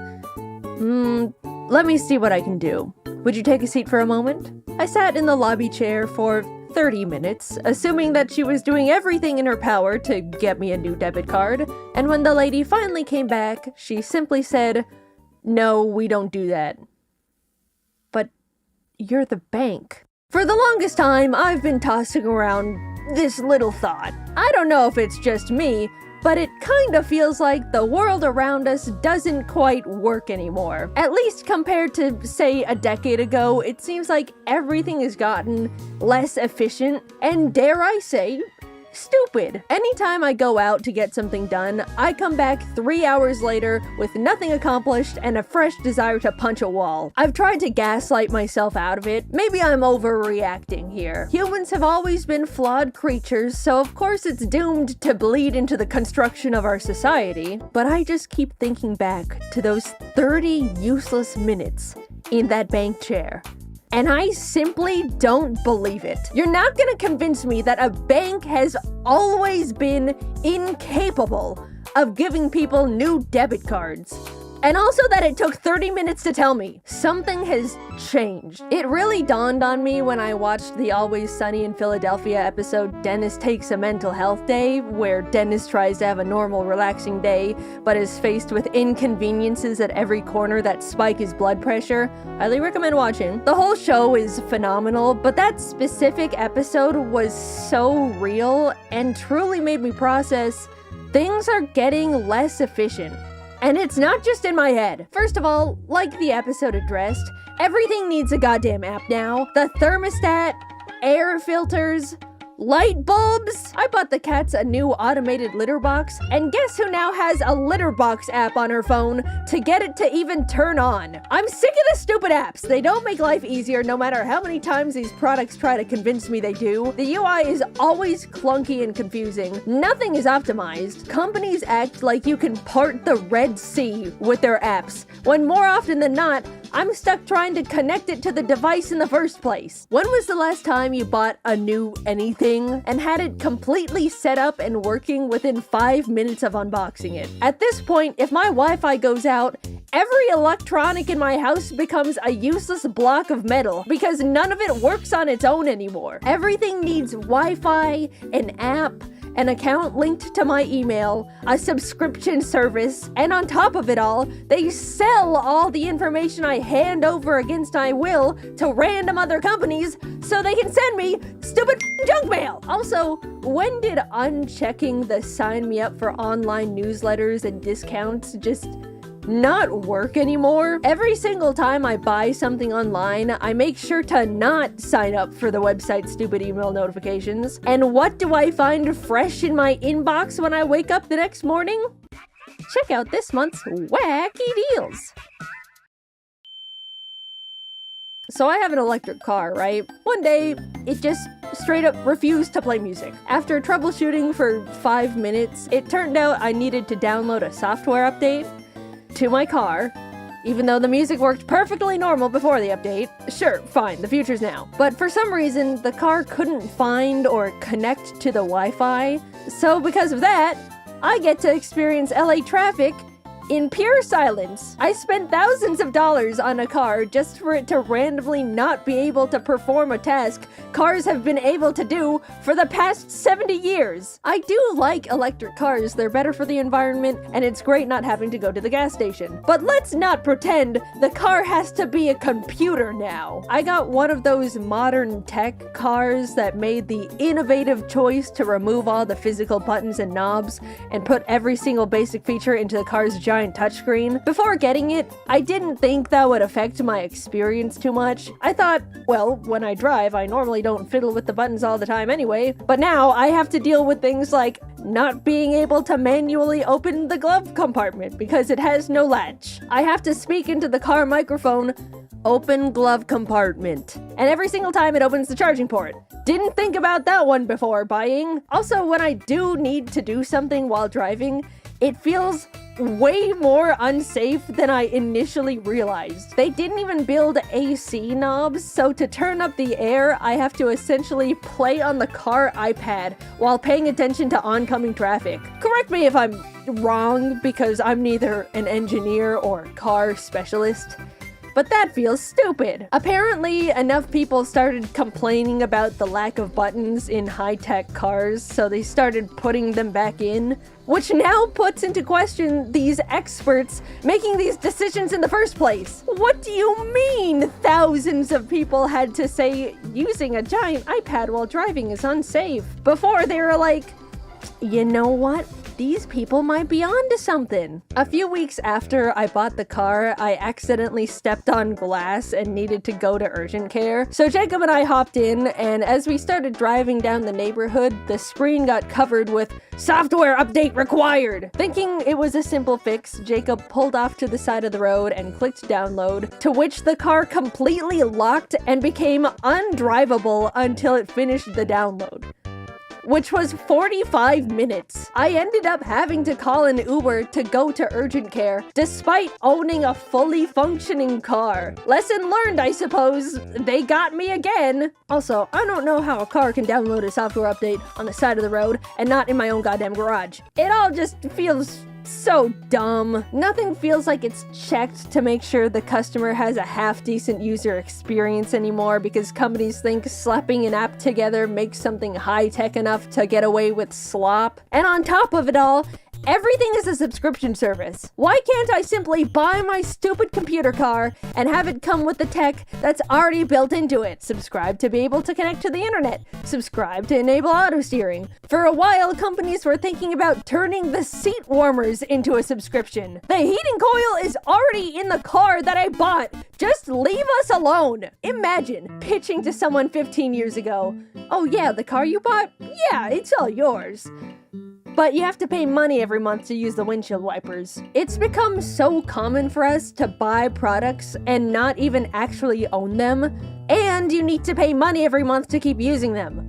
"Let me see what I can do. Would you take a seat for a moment?" I sat in the lobby chair for 30 minutes, assuming that she was doing everything in her power to get me a new debit card, and when the lady finally came back, she simply said, "No, we don't do that." But you're the bank. For the longest time, I've been tossing around this little thought. I don't know if it's just me, but it kind of feels like the world around us doesn't quite work anymore. At least compared to, say, a decade ago, it seems like everything has gotten less efficient and, dare I say, stupid. Anytime I go out to get something done, I come back 3 hours later with nothing accomplished and a fresh desire to punch a wall. I've tried to gaslight myself out of it. Maybe I'm overreacting here. Humans have always been flawed creatures, so of course it's doomed to bleed into the construction of our society. But I just keep thinking back to those 30 useless minutes in that bank chair, and I simply don't believe it. You're not gonna convince me that a bank has always been incapable of giving people new debit cards. And also that it took 30 minutes to tell me. Something has changed. It really dawned on me when I watched the Always Sunny in Philadelphia episode Dennis Takes a Mental Health Day, where Dennis tries to have a normal, relaxing day, but is faced with inconveniences at every corner that spike his blood pressure. Highly recommend watching. The whole show is phenomenal, but that specific episode was so real and truly made me process things are getting less efficient. And it's not just in my head. First of all, like the episode addressed, everything needs a goddamn app now. The thermostat, air filters, light bulbs. I bought the cats a new automated litter box, and guess who now has a litter box app on her phone to get it to even turn on? I'm sick of the stupid apps. They don't make life easier no matter how many times these products try to convince me they do. The UI is always clunky and confusing. Nothing is optimized. Companies act like you can part the Red Sea with their apps, when more often than not, I'm stuck trying to connect it to the device in the first place. When was the last time you bought a new anything and had it completely set up and working within 5 minutes of unboxing it? At this point, if my Wi-Fi goes out, every electronic in my house becomes a useless block of metal because none of it works on its own anymore. Everything needs Wi-Fi, an app, an account linked to my email, a subscription service, and on top of it all, they sell all the information I hand over against my will to random other companies so they can send me stupid junk mail. Also, when did unchecking the sign me up for online newsletters and discounts just not work anymore? Every single time I buy something online, I make sure to not sign up for the website's stupid email notifications. And what do I find fresh in my inbox when I wake up the next morning? Check out this month's wacky deals. So I have an electric car, right? One day, it just straight up refused to play music. After troubleshooting for 5 minutes, it turned out I needed to download a software update to my car, even though the music worked perfectly normal before the update. Sure, fine, the future's now. But for some reason, the car couldn't find or connect to the Wi-Fi. So because of that, I get to experience LA traffic in pure silence. I spent thousands of dollars on a car just for it to randomly not be able to perform a task cars have been able to do for the past 70 years. I do like electric cars, they're better for the environment, and it's great not having to go to the gas station. But let's not pretend the car has to be a computer now. I got one of those modern tech cars that made the innovative choice to remove all the physical buttons and knobs and put every single basic feature into the car's giant touchscreen. Before getting it, I didn't think that would affect my experience too much. I thought, well, when I drive, I normally don't fiddle with the buttons all the time anyway, but now I have to deal with things like not being able to manually open the glove compartment because it has no latch. I have to speak into the car microphone, "Open glove compartment," and every single time it opens the charging port. Didn't think about that one before buying. Also, when I do need to do something while driving, it feels way more unsafe than I initially realized. They didn't even build AC knobs, so to turn up the air, I have to essentially play on the car iPad while paying attention to oncoming traffic. Correct me if I'm wrong, because I'm neither an engineer or car specialist, but that feels stupid. Apparently, enough people started complaining about the lack of buttons in high-tech cars, so they started putting them back in, which now puts into question these experts making these decisions in the first place. What do you mean thousands of people had to say using a giant iPad while driving is unsafe? Before they were like, you know what? These people might be onto something. A few weeks after I bought the car, I accidentally stepped on glass and needed to go to urgent care. So Jacob and I hopped in, and as we started driving down the neighborhood, the screen got covered with "Software update required." Thinking it was a simple fix, Jacob pulled off to the side of the road and clicked download, to which the car completely locked and became undrivable until it finished the download, which was 45 minutes. I ended up having to call an Uber to go to urgent care, despite owning a fully functioning car. Lesson learned, I suppose. They got me again. Also, I don't know how a car can download a software update on the side of the road and not in my own goddamn garage. It all just feels so dumb. Nothing feels like it's checked to make sure the customer has a half-decent user experience anymore, because companies think slapping an app together makes something high-tech enough to get away with slop. And on top of it all, everything is a subscription service. Why can't I simply buy my stupid computer car and have it come with the tech that's already built into it? Subscribe to be able to connect to the internet. Subscribe to enable auto steering. For a while, companies were thinking about turning the seat warmers into a subscription. The heating coil is already in the car that I bought. Just leave us alone. Imagine pitching to someone 15 years ago, "Oh yeah, the car you bought? Yeah, it's all yours. But you have to pay money every month to use the windshield wipers." It's become so common for us to buy products and not even actually own them, and you need to pay money every month to keep using them.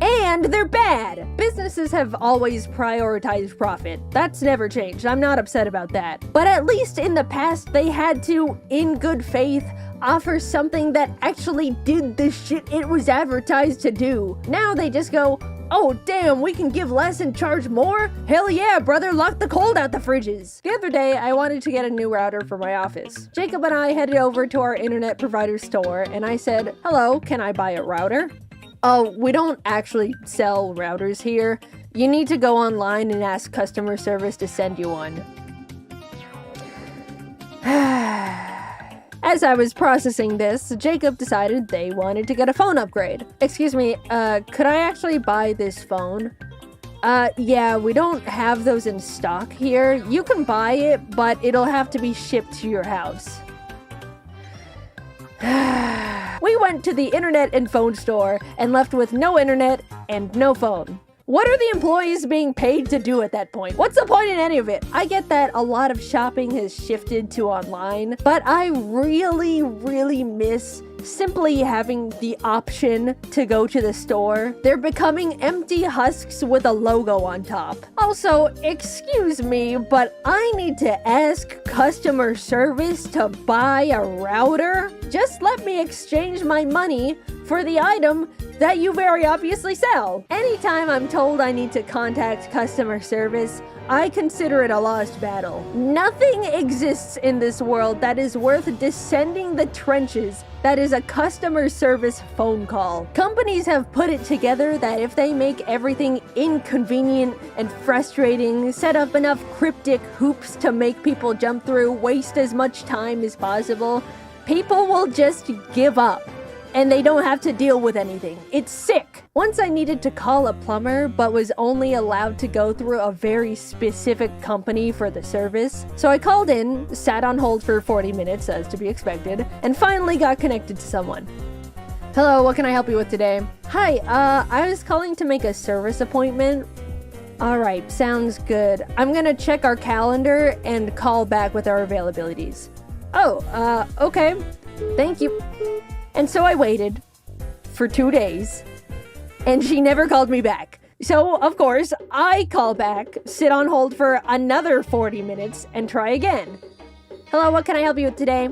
And they're bad. Businesses have always prioritized profit. That's never changed. I'm not upset about that. But at least in the past, they had to, in good faith, offer something that actually did the shit it was advertised to do. Now they just go, "Oh damn, we can give less and charge more? Hell yeah, brother, lock the cold out the fridges." The other day, I wanted to get a new router for my office. Jacob and I headed over to our internet provider store, and I said, "Hello, can I buy a router?" "Oh, we don't actually sell routers here. You need to go online and ask customer service to send you one. As I was processing this, Jacob decided they wanted to get a phone upgrade. Excuse me, could I actually buy this phone? Yeah, we don't have those in stock here. You can buy it, but it'll have to be shipped to your house. We went to the internet and phone store and left with no internet and no phone. What are the employees being paid to do at that point? What's the point in any of it? I get that a lot of shopping has shifted to online, but I really miss simply having the option to go to the store. They're becoming empty husks with a logo on top. Also, excuse me, but I need to ask customer service to buy a router? Just let me exchange my money for the item that you very obviously sell. Anytime I'm told I need to contact customer service, I consider it a lost battle. Nothing exists in this world that is worth descending the trenches that is a customer service phone call. Companies have put it together that if they make everything inconvenient and frustrating, set up enough cryptic hoops to make people jump through, waste as much time as possible, people will just give up. And they don't have to deal with anything. It's sick. Once I needed to call a plumber, but was only allowed to go through a very specific company for the service. So I called in, sat on hold for 40 minutes, as to be expected, and finally got connected to someone. Hello, what can I help you with today? Hi, I was calling to make a service appointment. Alright, sounds good. I'm gonna check our calendar and call back with our availabilities. Oh, okay. Thank you. And so I waited for 2 days, and she never called me back. So, of course, I call back, sit on hold for another 40 minutes, and try again. Hello, what can I help you with today?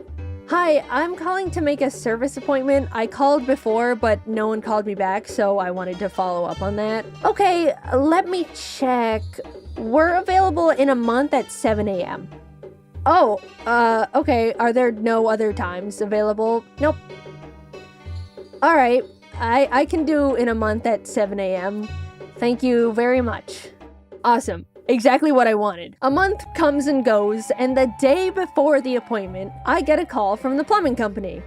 Hi, I'm calling to make a service appointment. I called before, but no one called me back, so I wanted to follow up on that. Okay, let me check. We're available in a month at 7 a.m. Oh, okay. Are there no other times available? Nope. Alright, I can do in a month at 7 a.m. Thank you very much. Awesome. Exactly what I wanted. A month comes and goes, and the day before the appointment, I get a call from the plumbing company.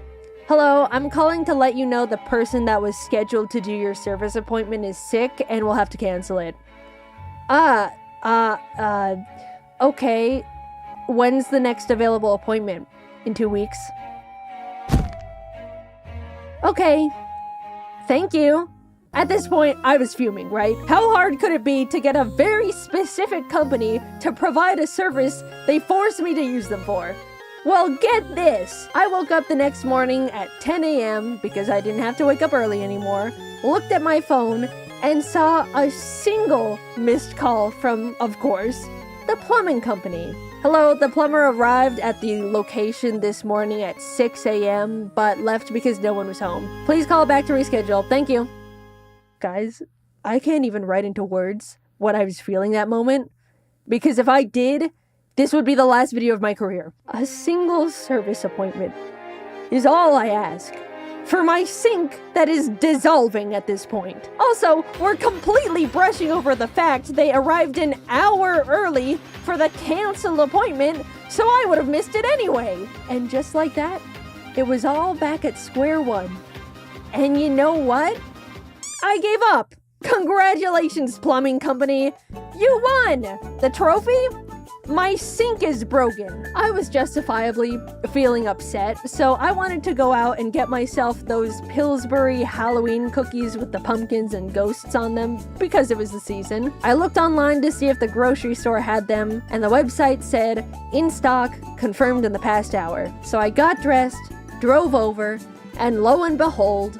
Hello, I'm calling to let you know the person that was scheduled to do your service appointment is sick and we'll have to cancel it. Okay. When's the next available appointment? In 2 weeks? Okay. Thank you. At this point, I was fuming, right? How hard could it be to get a very specific company to provide a service they forced me to use them for? Well, get this. I woke up the next morning at 10 a.m. because I didn't have to wake up early anymore, looked at my phone, and saw a single missed call from, of course, the plumbing company. Hello, the plumber arrived at the location this morning at 6 a.m., but left because no one was home. Please call back to reschedule. Thank you. Guys, I can't even write into words what I was feeling that moment, because if I did, this would be the last video of my career. A single service appointment is all I ask for my sink that is dissolving at this point. Also, we're completely brushing over the fact they arrived an hour early for the canceled appointment, so I would have missed it anyway. And just like that, it was all back at square one. And you know what? I gave up. Congratulations, plumbing company. You won! The trophy? My sink is broken. I was justifiably feeling upset, so I wanted to go out and get myself those Pillsbury Halloween cookies with the pumpkins and ghosts on them because it was the season. I looked online to see if the grocery store had them, and the website said, in stock, confirmed in the past hour. So I got dressed, drove over, and lo and behold,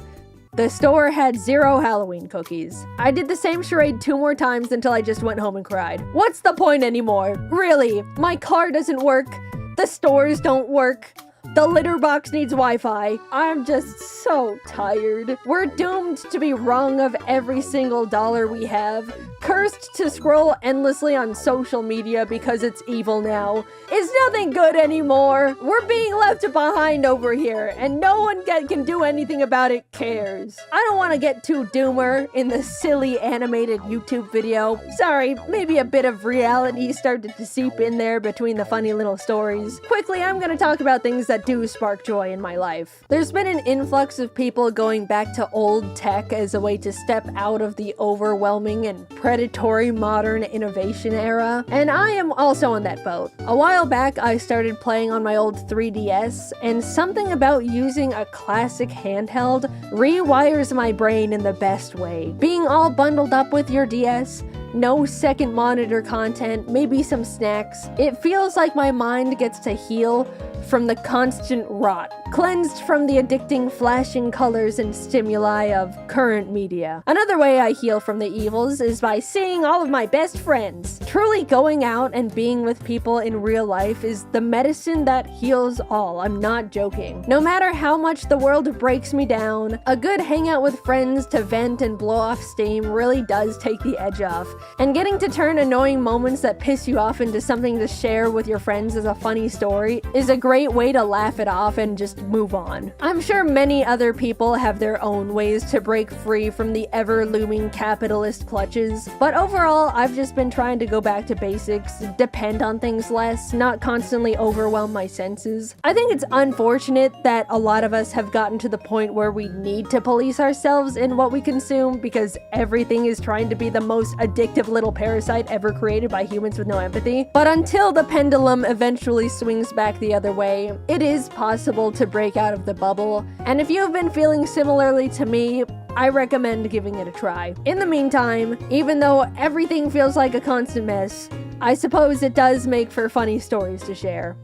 the store had 0 Halloween cookies. I did the same charade 2 more times until I just went home and cried. What's the point anymore? Really, my car doesn't work. The stores don't work. The litter box needs Wi-Fi. I'm just so tired. We're doomed to be wrung of every single dollar we have. Cursed to scroll endlessly on social media because it's evil now. It's nothing good anymore. We're being left behind over here, and no one can do anything about it cares. I don't want to get too doomer in the silly animated YouTube video. Sorry, maybe a bit of reality started to seep in there between the funny little stories. Quickly, I'm gonna talk about things that do spark joy in my life. There's been an influx of people going back to old tech as a way to step out of the overwhelming and predatory modern innovation era, and I am also on that boat. A while back, I started playing on my old 3DS, and something about using a classic handheld rewires my brain in the best way. Being all bundled up with your DS, no second monitor content, maybe some snacks, it feels like my mind gets to heal from the constant rot, cleansed from the addicting flashing colors and stimuli of current media. Another way I heal from the evils is by seeing all of my best friends. Truly going out and being with people in real life is the medicine that heals all. I'm not joking. No matter how much the world breaks me down, a good hangout with friends to vent and blow off steam really does take the edge off. And getting to turn annoying moments that piss you off into something to share with your friends as a funny story is a great way to laugh it off and just move on. I'm sure many other people have their own ways to break free from the ever-looming capitalist clutches, but overall, I've just been trying to go back to basics, depend on things less, not constantly overwhelm my senses. I think it's unfortunate that a lot of us have gotten to the point where we need to police ourselves in what we consume because everything is trying to be the most addictive little parasite ever created by humans with no empathy. But until the pendulum eventually swings back the other way, it is possible to break out of the bubble, and if you've been feeling similarly to me, I recommend giving it a try. In the meantime, even though everything feels like a constant mess, I suppose it does make for funny stories to share.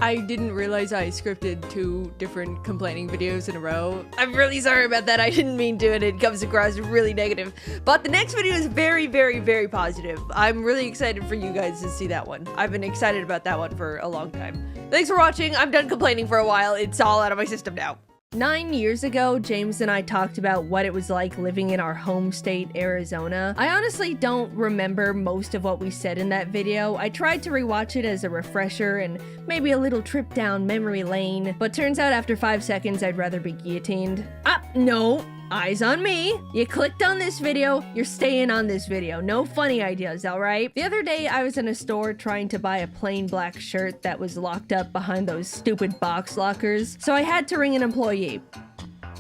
I didn't realize I scripted 2 different complaining videos in a row. I'm really sorry about that. I didn't mean to, and it comes across really negative. But the next video is very, very, very positive. I'm really excited for you guys to see that one. I've been excited about that one for a long time. Thanks for watching. I'm done complaining for a while. It's all out of my system now. 9 years ago, James and I talked about what it was like living in our home state, Arizona. I honestly don't remember most of what we said in that video. I tried to rewatch it as a refresher and maybe a little trip down memory lane, but turns out after 5 seconds I'd rather be guillotined. No. Eyes on me. You clicked on this video, you're staying on this video. No funny ideas, alright? The other day, I was in a store trying to buy a plain black shirt that was locked up behind those stupid box lockers, so I had to ring an employee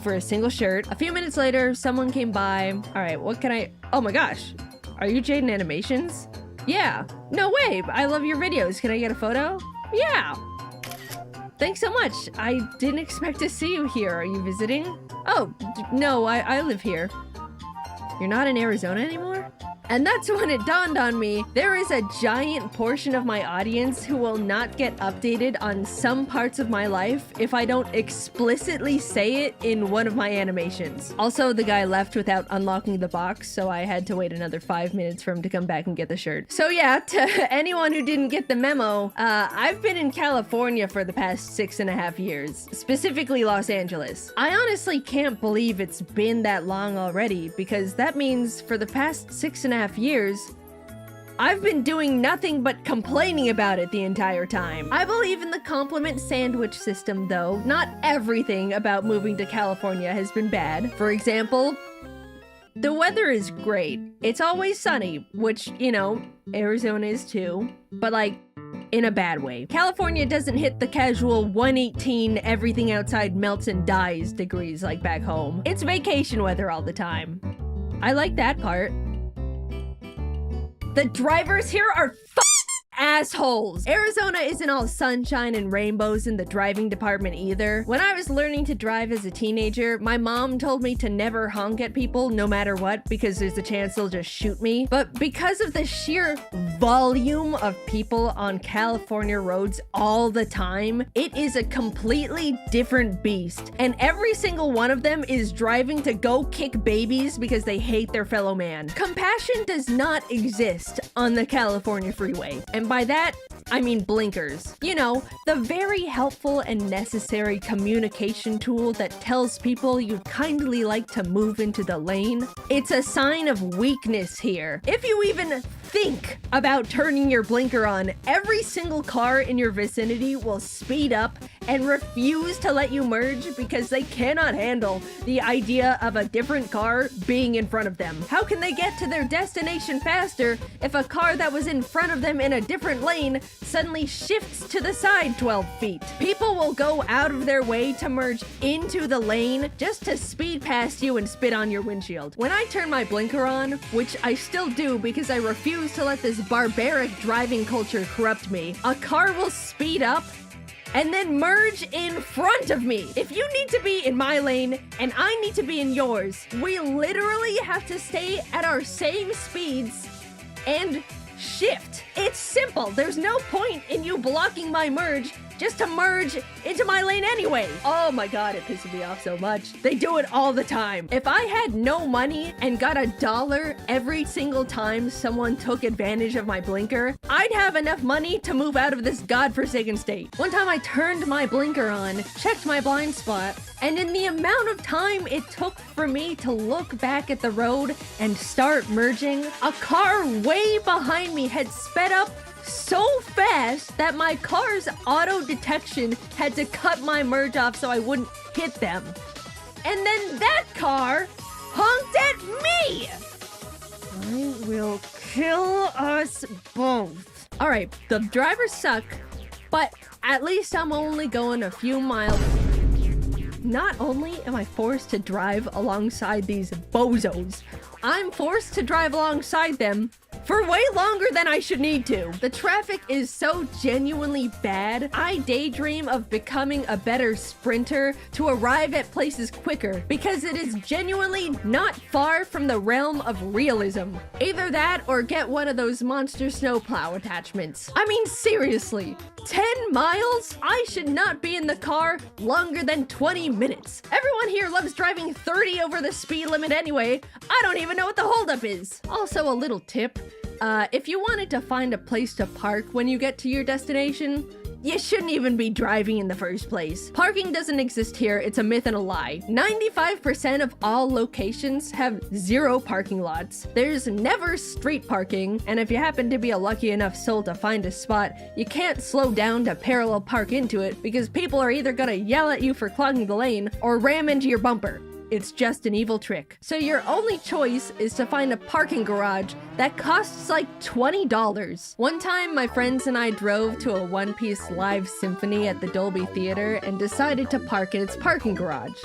for a single shirt. A few minutes later, someone came by. Alright, what can I... Oh my gosh. Are you Jaiden Animations? Yeah. No way, I love your videos. Can I get a photo? Yeah. Thanks so much. I didn't expect to see you here. Are you visiting? Oh, no, I live here. You're not in Arizona anymore? And that's when it dawned on me, there is a giant portion of my audience who will not get updated on some parts of my life if I don't explicitly say it in one of my animations. Also, the guy left without unlocking the box, so I had to wait another 5 minutes for him to come back and get the shirt. So yeah, to anyone who didn't get the memo, I've been in California for the past 6.5 years, specifically Los Angeles. I honestly can't believe it's been that long already, because that means for the past 6.5 years, I've been doing nothing but complaining about it the entire time. I believe in the compliment sandwich system though. Not everything about moving to California has been bad. For example, the weather is great. It's always sunny, which, you know, Arizona is too, but like, in a bad way. California doesn't hit the casual 118 everything outside melts and dies degrees like back home. It's vacation weather all the time. I like that part. The drivers here are assholes. Arizona isn't all sunshine and rainbows in the driving department either. When I was learning to drive as a teenager, my mom told me to never honk at people no matter what because there's a chance they'll just shoot me. But because of the sheer volume of people on California roads all the time, it is a completely different beast. And every single one of them is driving to go kick babies because they hate their fellow man. Compassion does not exist on the California freeway. And by that, I mean blinkers. You know, the very helpful and necessary communication tool that tells people you'd kindly like to move into the lane. It's a sign of weakness here. If you even think about turning your blinker on, every single car in your vicinity will speed up and refuse to let you merge because they cannot handle the idea of a different car being in front of them. How can they get to their destination faster if a car that was in front of them in a different lane suddenly shifts to the side 12 feet? People will go out of their way to merge into the lane just to speed past you and spit on your windshield. When I turn my blinker on, which I still do because I refuse to let this barbaric driving culture corrupt me, a car will speed up and then merge in front of me. If you need to be in my lane and I need to be in yours, we literally have to stay at our same speeds and shift. It's simple. There's no point in you blocking my merge just to merge into my lane anyway. Oh my god, it pisses me off so much. They do it all the time. If I had no money and got $1 every single time someone took advantage of my blinker, I'd have enough money to move out of this godforsaken state. One time I turned my blinker on, checked my blind spot, and in the amount of time it took for me to look back at the road and start merging, a car way behind me had sped up so fast that my car's auto detection had to cut my merge off so I wouldn't hit them. And then that car honked at me! I will kill us both. Alright, the drivers suck, but at least I'm only going a few miles. Not only am I forced to drive alongside these bozos, I'm forced to drive alongside them for way longer than I should need to. The traffic is so genuinely bad, I daydream of becoming a better sprinter to arrive at places quicker because it is genuinely not far from the realm of realism. Either that or get one of those monster snowplow attachments. I mean, seriously, 10 miles? I should not be in the car longer than 20 minutes. Everyone here loves driving 30 over the speed limit anyway. I don't even know what the holdup is. Also, a little tip. If you wanted to find a place to park when you get to your destination, you shouldn't even be driving in the first place. Parking doesn't exist here, it's a myth and a lie. 95% of all locations have 0 parking lots. There's never street parking, and if you happen to be a lucky enough soul to find a spot, you can't slow down to parallel park into it because people are either gonna yell at you for clogging the lane or ram into your bumper. It's just an evil trick. So your only choice is to find a parking garage that costs like $20. One time, my friends and I drove to a One Piece live symphony at the Dolby Theater and decided to park in its parking garage.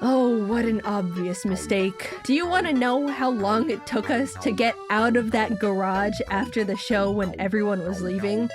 Oh, what an obvious mistake. Do you want to know how long it took us to get out of that garage after the show when everyone was leaving?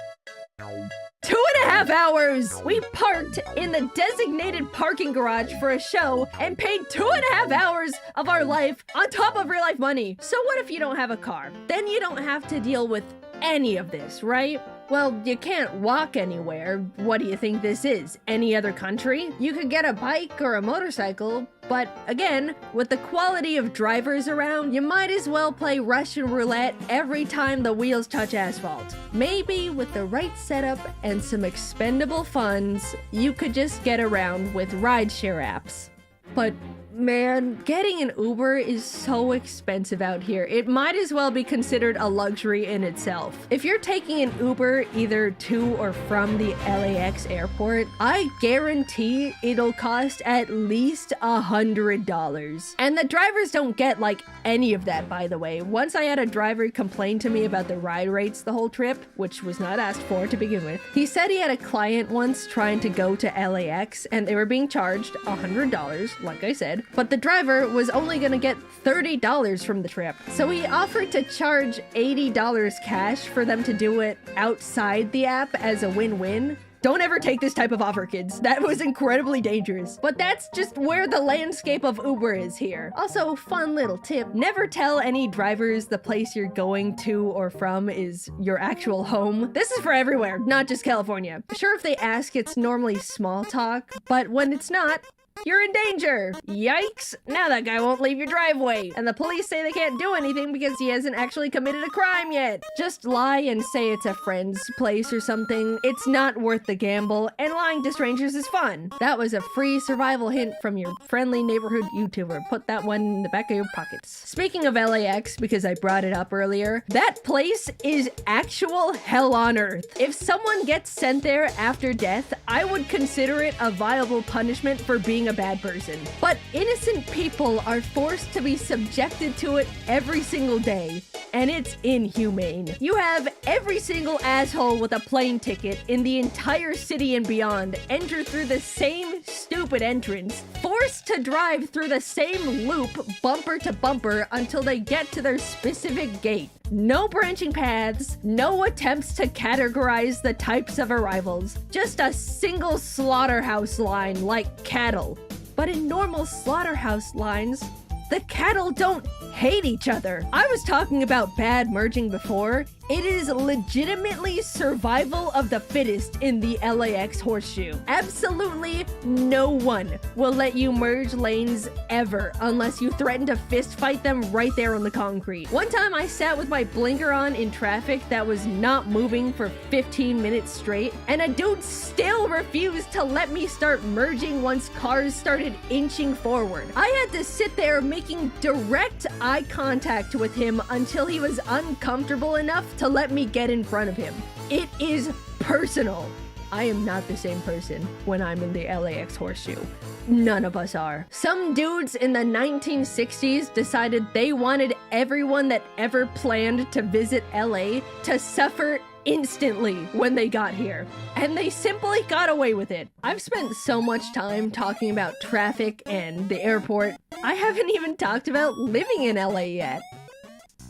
2.5 hours! We parked in the designated parking garage for a show and paid 2.5 hours of our life on top of real life money. So what if you don't have a car? Then you don't have to deal with any of this, right? Well, you can't walk anywhere. What do you think this is? Any other country? You could get a bike or a motorcycle, but again, with the quality of drivers around, you might as well play Russian roulette every time the wheels touch asphalt. Maybe with the right setup and some expendable funds, you could just get around with rideshare apps. But man, getting an Uber is so expensive out here. It might as well be considered a luxury in itself. If you're taking an Uber either to or from the LAX airport, I guarantee it'll cost at least $100. And the drivers don't get like any of that, by the way. Once I had a driver complain to me about the ride rates the whole trip, which was not asked for to begin with. He said he had a client once trying to go to LAX and they were being charged $100, like I said, but the driver was only gonna get $30 from the trip. So he offered to charge $80 cash for them to do it outside the app as a win-win. Don't ever take this type of offer, kids. That was incredibly dangerous. But that's just where the landscape of Uber is here. Also, fun little tip, never tell any drivers the place you're going to or from is your actual home. This is for everywhere, not just California. Sure, if they ask, it's normally small talk, but when it's not, You're in danger. Yikes. Now that guy won't leave your driveway. And the police say they can't do anything because he hasn't actually committed a crime yet. Just lie and say it's a friend's place or something. It's not worth the gamble, and lying to strangers is fun. That was a free survival hint from your friendly neighborhood YouTuber. Put that one in the back of your pockets. Speaking of LAX, because I brought it up earlier, that place is actual hell on earth. If someone gets sent there after death, I would consider it a viable punishment for being a bad person. But innocent people are forced to be subjected to it every single day, and it's inhumane. You have every single asshole with a plane ticket in the entire city and beyond enter through the same stupid entrance, forced to drive through the same loop bumper to bumper until they get to their specific gate. No branching paths, no attempts to categorize the types of arrivals, just a single slaughterhouse line like cattle. But in normal slaughterhouse lines, the cattle don't hate each other. I was talking about bad merging before. It is legitimately survival of the fittest in the LAX horseshoe. Absolutely no one will let you merge lanes ever unless you threaten to fist fight them right there on the concrete. One time I sat with my blinker on in traffic that was not moving for 15 minutes straight, and a dude still refused to let me start merging once cars started inching forward. I had to sit there making direct eye contact with him until he was uncomfortable enough to let me get in front of him. It is personal. I am not the same person when I'm in the LAX horseshoe. None of us are. Some dudes in the 1960s decided they wanted everyone that ever planned to visit LA to suffer instantly when they got here. And they simply got away with it. I've spent so much time talking about traffic and the airport. I haven't even talked about living in LA yet.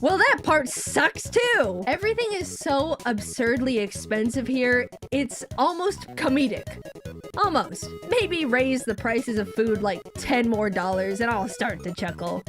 Well, that part sucks too! Everything is so absurdly expensive here, it's almost comedic. Almost. Maybe raise the prices of food like $10 more and I'll start to chuckle.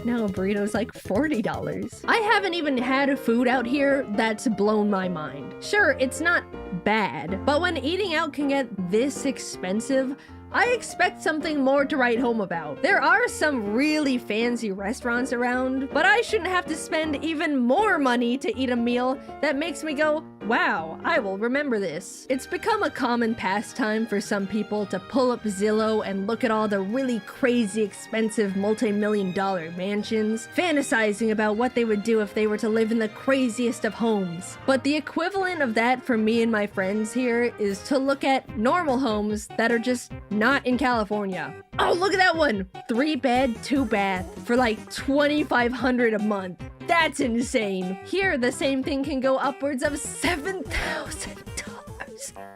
Now a burrito's like $40. I haven't even had food out here that's blown my mind. Sure, it's not bad, but when eating out can get this expensive, I expect something more to write home about. There are some really fancy restaurants around, but I shouldn't have to spend even more money to eat a meal that makes me go, wow, I will remember this. It's become a common pastime for some people to pull up Zillow and look at all the really crazy expensive multi-million-dollar mansions, fantasizing about what they would do if they were to live in the craziest of homes. But the equivalent of that for me and my friends here is to look at normal homes that are just not in California. Oh, look at that one! 3-bed, 2-bath for like $2,500 a month. That's insane. Here, the same thing can go upwards of $7,000.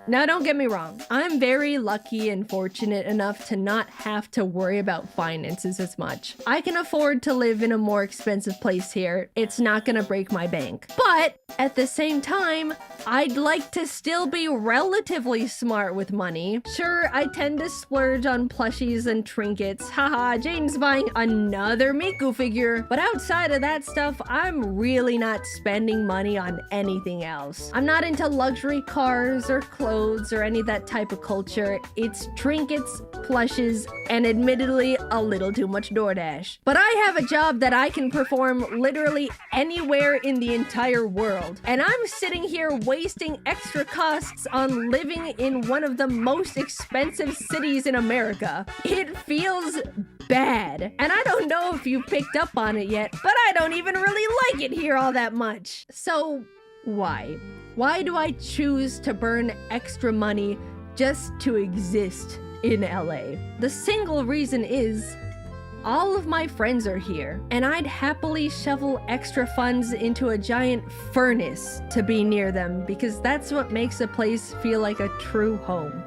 Now, don't get me wrong. I'm very lucky and fortunate enough to not have to worry about finances as much. I can afford to live in a more expensive place here. It's not gonna break my bank. But at the same time, I'd like to still be relatively smart with money. Sure, I tend to splurge on plushies and trinkets. Haha, Jaiden's buying another Miku figure. But outside of that stuff, I'm really not spending money on anything else. I'm not into luxury cars or clothes or any of that type of culture. It's trinkets, plushes, and admittedly a little too much DoorDash. But I have a job that I can perform literally anywhere in the entire world. And I'm sitting here wasting extra costs on living in one of the most expensive cities in America. It feels bad. And I don't know if you picked up on it yet, but I don't even really like it here all that much. So why? Why do I choose to burn extra money just to exist in LA? The single reason is all of my friends are here, and I'd happily shovel extra funds into a giant furnace to be near them because that's what makes a place feel like a true home.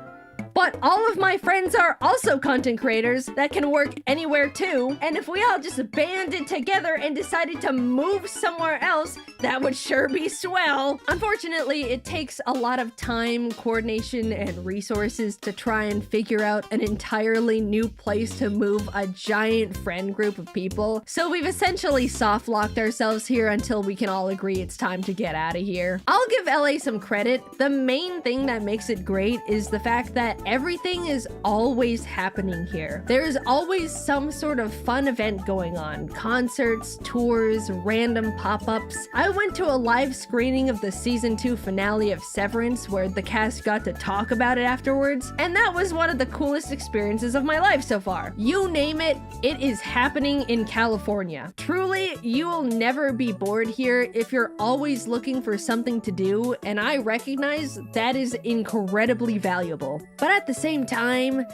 But all of my friends are also content creators that can work anywhere too, and if we all just banded together and decided to move somewhere else, that would sure be swell. Unfortunately, it takes a lot of time, coordination, and resources to try and figure out an entirely new place to move a giant friend group of people, so we've essentially soft-locked ourselves here until we can all agree it's time to get out of here. I'll give LA some credit. The main thing that makes it great is the fact that everything is always happening here. There's always some sort of fun event going on. Concerts, tours, random pop-ups. I went to a live screening of the season 2 finale of Severance where the cast got to talk about it afterwards, and that was one of the coolest experiences of my life so far. You name it, it is happening in California. Truly, you will never be bored here if you're always looking for something to do, and I recognize that is incredibly valuable. But at the same time,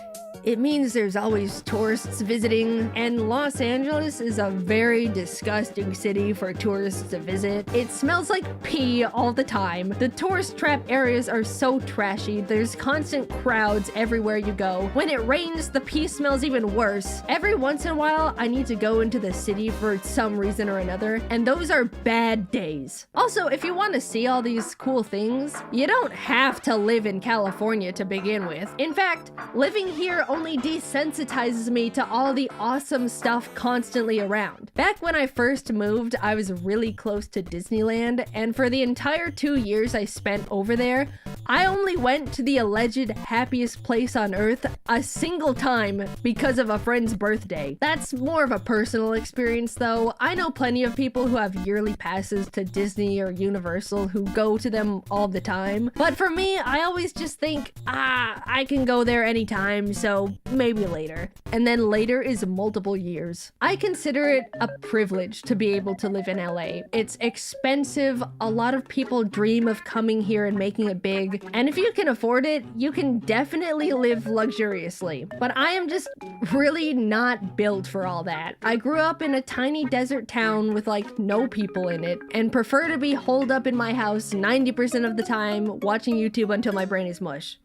it means there's always tourists visiting, and Los Angeles is a very disgusting city for tourists to visit. It smells like pee all the time. The tourist trap areas are so trashy. There's constant crowds everywhere you go. When it rains, the pee smells even worse. Every once in a while, I need to go into the city for some reason or another, and those are bad days. Also, if you want to see all these cool things, you don't have to live in California to begin with. In fact, living here only desensitizes me to all the awesome stuff constantly around. Back when I first moved, I was really close to Disneyland, and for the entire 2 years I spent over there, I only went to the alleged happiest place on earth a single time because of a friend's birthday. That's more of a personal experience though. I know plenty of people who have yearly passes to Disney or Universal who go to them all the time. But for me, I always just think, I can go there anytime, so maybe later. And then later is multiple years. I consider it a privilege to be able to live in LA. It's expensive. A lot of people dream of coming here and making it big. And if you can afford it, you can definitely live luxuriously. But I am just really not built for all that. I grew up in a tiny desert town with like no people in it and prefer to be holed up in my house 90% of the time watching YouTube until my brain is mush.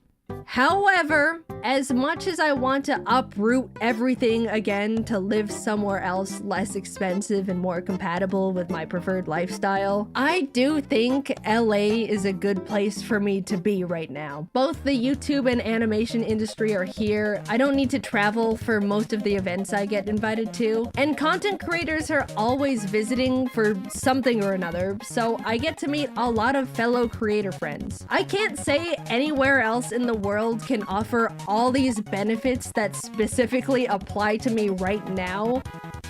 However, as much as I want to uproot everything again to live somewhere else less expensive and more compatible with my preferred lifestyle, I do think LA is a good place for me to be right now. Both the YouTube and animation industry are here. I don't need to travel for most of the events I get invited to, and content creators are always visiting for something or another, so I get to meet a lot of fellow creator friends. I can't say anywhere else in the world can offer all these benefits that specifically apply to me right now,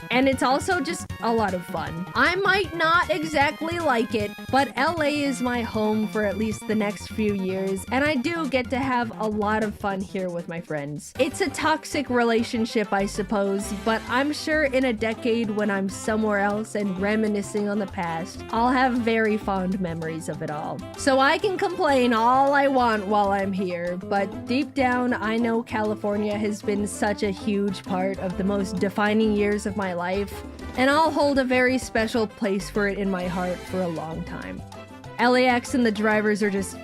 and it's also just a lot of fun. I might not exactly like it, but LA is my home for at least the next few years, and I do get to have a lot of fun here with my friends. It's a toxic relationship, I suppose, but I'm sure in a decade when I'm somewhere else and reminiscing on the past, I'll have very fond memories of it all. So I can complain all I want while I'm here, but deep down, I know California has been such a huge part of the most defining years of my life, and I'll hold a very special place for it in my heart for a long time. LAX and the drivers are just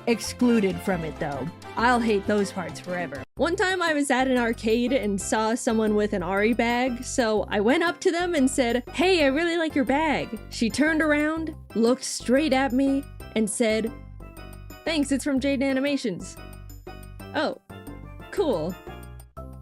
excluded from it though. I'll hate those parts forever. One time I was at an arcade and saw someone with an Ari bag, so I went up to them and said, "Hey, I really like your bag." She turned around, looked straight at me, and said, "Thanks, it's from Jaiden Animations." Oh, cool.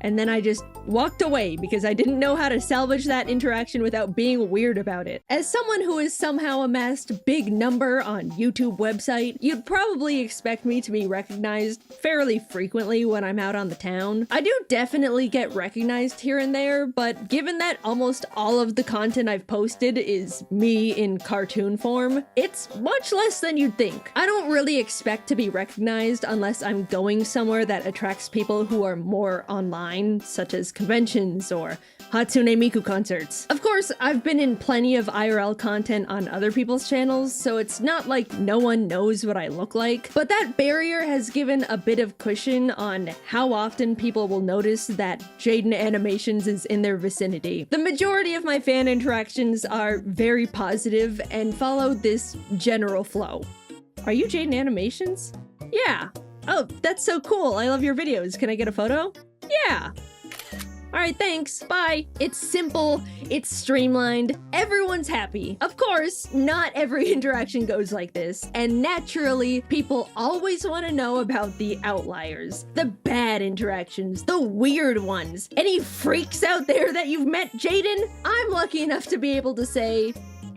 And then I just walked away because I didn't know how to salvage that interaction without being weird about it. As someone who has somehow amassed big number on YouTube website, you'd probably expect me to be recognized fairly frequently when I'm out on the town. I do definitely get recognized here and there, but given that almost all of the content I've posted is me in cartoon form, it's much less than you'd think. I don't really expect to be recognized unless I'm going somewhere that attracts people who are more online, such as conventions or Hatsune Miku concerts. Of course, I've been in plenty of IRL content on other people's channels, so it's not like no one knows what I look like, but that barrier has given a bit of cushion on how often people will notice that Jaiden Animations is in their vicinity. The majority of my fan interactions are very positive and follow this general flow. Are you Jaiden Animations? Yeah. Oh, that's so cool. I love your videos. Can I get a photo? Yeah. Alright, thanks, bye. It's simple, it's streamlined, everyone's happy. Of course, not every interaction goes like this, and naturally, people always want to know about the outliers, the bad interactions, the weird ones. Any freaks out there that you've met, Jaiden? I'm lucky enough to be able to say,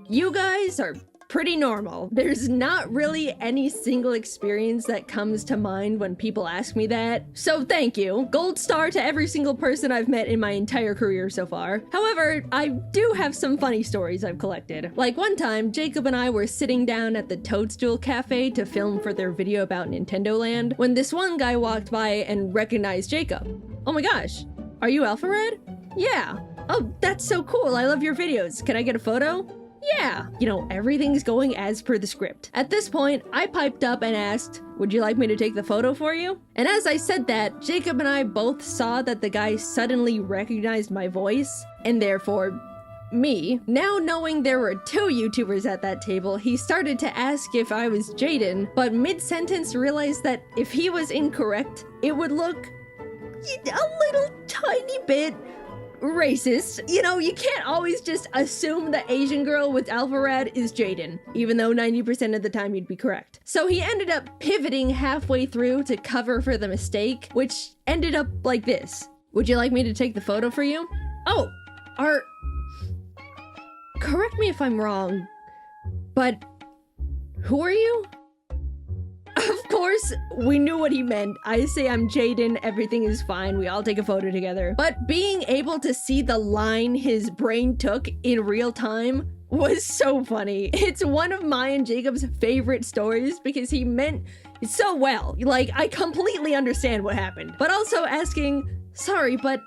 you guys are pretty normal. There's not really any single experience that comes to mind when people ask me that. So thank you. Gold star to every single person I've met in my entire career so far. However, I do have some funny stories I've collected. Like one time, Jacob and I were sitting down at the Toadstool Cafe to film for their video about Nintendo Land when this one guy walked by and recognized Jacob. Oh my gosh, are you Alpha Red? Yeah. Oh, that's so cool. I love your videos. Can I get a photo? Yeah. You know, everything's going as per the script. At this point, I piped up and asked, would you like me to take the photo for you? And as I said that, Jacob and I both saw that the guy suddenly recognized my voice, and therefore, me. Now knowing there were 2 YouTubers at that table, he started to ask if I was Jaiden, but mid-sentence realized that if he was incorrect, it would look a little tiny bit racist. You know, you can't always just assume the Asian girl with Alpha Red is Jaiden, even though 90% of the time you'd be correct. So he ended up pivoting halfway through to cover for the mistake, which ended up like this. Would you like me to take the photo for you? Oh, correct me if I'm wrong, but who are you? Of course, we knew what he meant. I say I'm Jaiden, everything is fine, we all take a photo together. But being able to see the line his brain took in real time was so funny. It's one of my and Jacob's favorite stories because he meant it so well. Like, I completely understand what happened. But also asking, sorry, but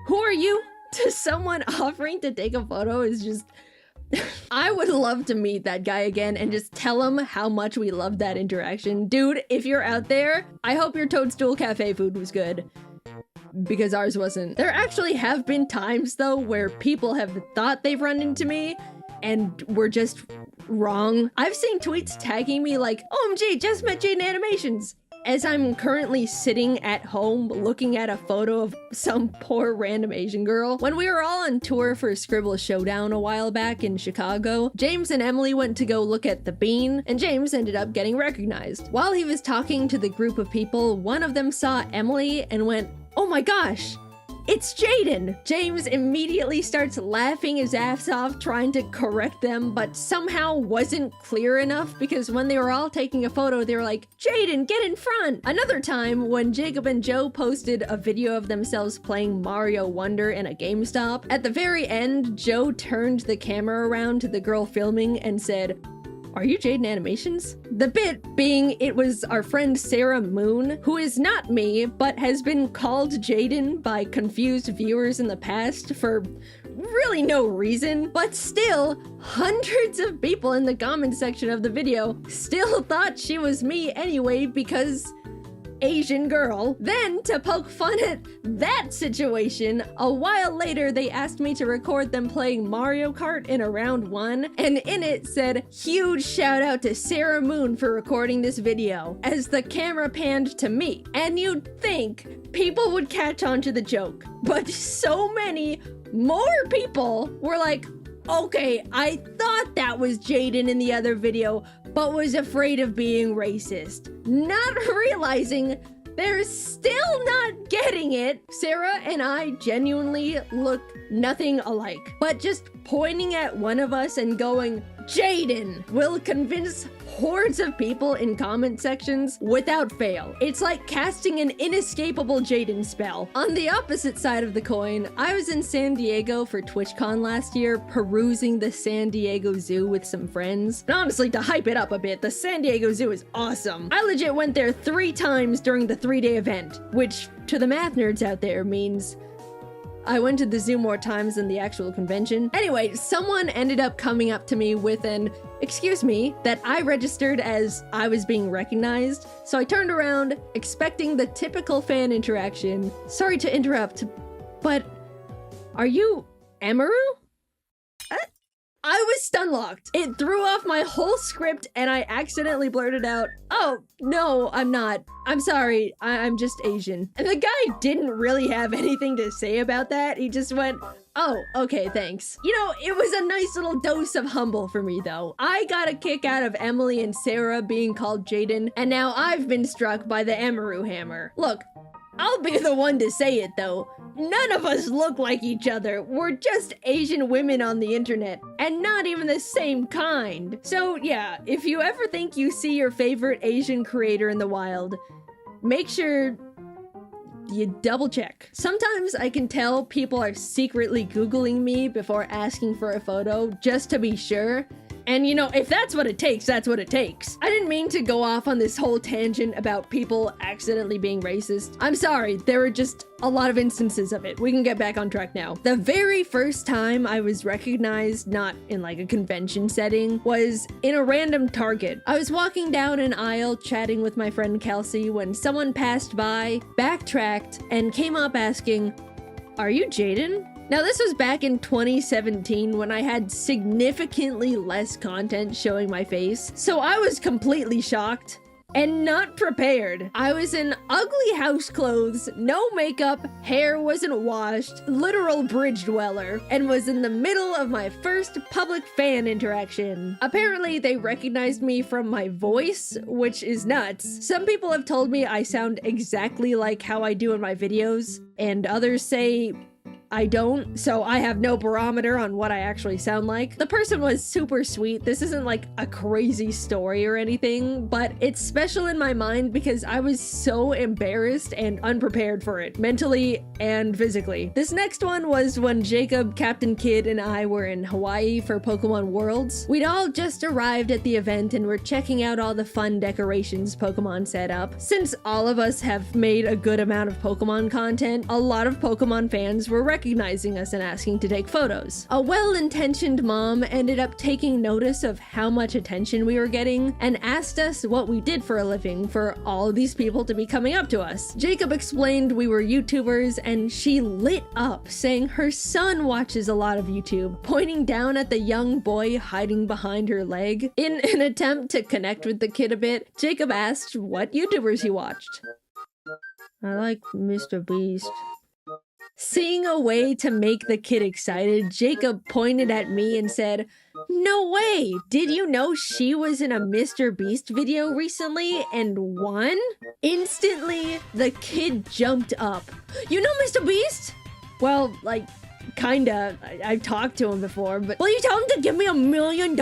who are you? To someone offering to take a photo is just... I would love to meet that guy again and just tell him how much we loved that interaction. Dude, if you're out there, I hope your Toadstool Cafe food was good. Because ours wasn't. There actually have been times, though, where people have thought they've run into me and were just wrong. I've seen tweets tagging me like, OMG, just met Jaiden Animations! As I'm currently sitting at home looking at a photo of some poor random Asian girl. When we were all on tour for Scribble Showdown a while back in Chicago, James and Emily went to go look at the bean, and James ended up getting recognized. While he was talking to the group of people, one of them saw Emily and went, oh my gosh, it's Jaiden! James immediately starts laughing his ass off trying to correct them, but somehow wasn't clear enough because when they were all taking a photo, they were like, Jaiden, get in front! Another time, when Jacob and Joe posted a video of themselves playing Mario Wonder in a GameStop, at the very end, Joe turned the camera around to the girl filming and said, are you Jaiden Animations? The bit being it was our friend Sarah Moon, who is not me, but has been called Jaiden by confused viewers in the past for really no reason. But still, hundreds of people in the comment section of the video still thought she was me anyway because Asian girl. Then, to poke fun at that situation, a while later they asked me to record them playing Mario Kart in a round 1, and in it said, huge shout out to Sarah Moon for recording this video, as the camera panned to me. And you'd think people would catch on to the joke, but so many more people were like, okay, I thought that was Jaiden in the other video, but was afraid of being racist. Not realizing they're still not getting it. Sarah and I genuinely look nothing alike, but just pointing at one of us and going, Jaiden, will convince hordes of people in comment sections without fail. It's like casting an inescapable Jaiden spell. On the opposite side of the coin, I was in San Diego for TwitchCon last year, perusing the San Diego Zoo with some friends. And honestly, to hype it up a bit, the San Diego Zoo is awesome. I legit went there 3 times during the 3-day event, which to the math nerds out there means I went to the zoo more times than the actual convention. Anyway, someone ended up coming up to me with an excuse me that I registered as I was being recognized. So I turned around, expecting the typical fan interaction. Sorry to interrupt, but are you Emaru? I was stun locked. It threw off my whole script and I accidentally blurted out, oh, no, I'm not. I'm sorry, I'm just Asian. And the guy didn't really have anything to say about that. He just went, oh, okay, thanks. You know, it was a nice little dose of humble for me though. I got a kick out of Emily and Sarah being called Jaiden, and now I've been struck by the Emaru hammer. Look, I'll be the one to say it though. None of us look like each other. We're just Asian women on the internet, and not even the same kind. So yeah, if you ever think you see your favorite Asian creator in the wild, make sure you double check. Sometimes I can tell people are secretly Googling me before asking for a photo just to be sure. And you know, if that's what it takes, that's what it takes. I didn't mean to go off on this whole tangent about people accidentally being racist. I'm sorry, there were just a lot of instances of it. We can get back on track now. The very first time I was recognized, not in like a convention setting, was in a random Target. I was walking down an aisle chatting with my friend Kelsey when someone passed by, backtracked, and came up asking, "Are you Jaiden?" Now this was back in 2017 when I had significantly less content showing my face, so I was completely shocked and not prepared. I was in ugly house clothes, no makeup, hair wasn't washed, literal bridge dweller, and was in the middle of my first public fan interaction. Apparently they recognized me from my voice, which is nuts. Some people have told me I sound exactly like how I do in my videos, and others say I don't, so I have no barometer on what I actually sound like. The person was super sweet. This isn't like a crazy story or anything, but it's special in my mind because I was so embarrassed and unprepared for it, mentally and physically. This next one was when Jacob, Captain Kidd, and I were in Hawaii for Pokemon Worlds. We'd all just arrived at the event and were checking out all the fun decorations Pokemon set up. Since all of us have made a good amount of Pokemon content, a lot of Pokemon fans were recognizing us and asking to take photos. A well-intentioned mom ended up taking notice of how much attention we were getting and asked us what we did for a living for all of these people to be coming up to us. Jacob explained we were YouTubers and she lit up, saying her son watches a lot of YouTube, pointing down at the young boy hiding behind her leg. In an attempt to connect with the kid a bit, Jacob asked what YouTubers he watched. "I like Mr. Beast." Seeing a way to make the kid excited, Jacob pointed at me and said, "No way! Did you know she was in a Mr. Beast video recently and won?" Instantly, the kid jumped up. "You know Mr. Beast?" "Well, like, kinda. I've talked to him before, but will you tell him to give me $1 million?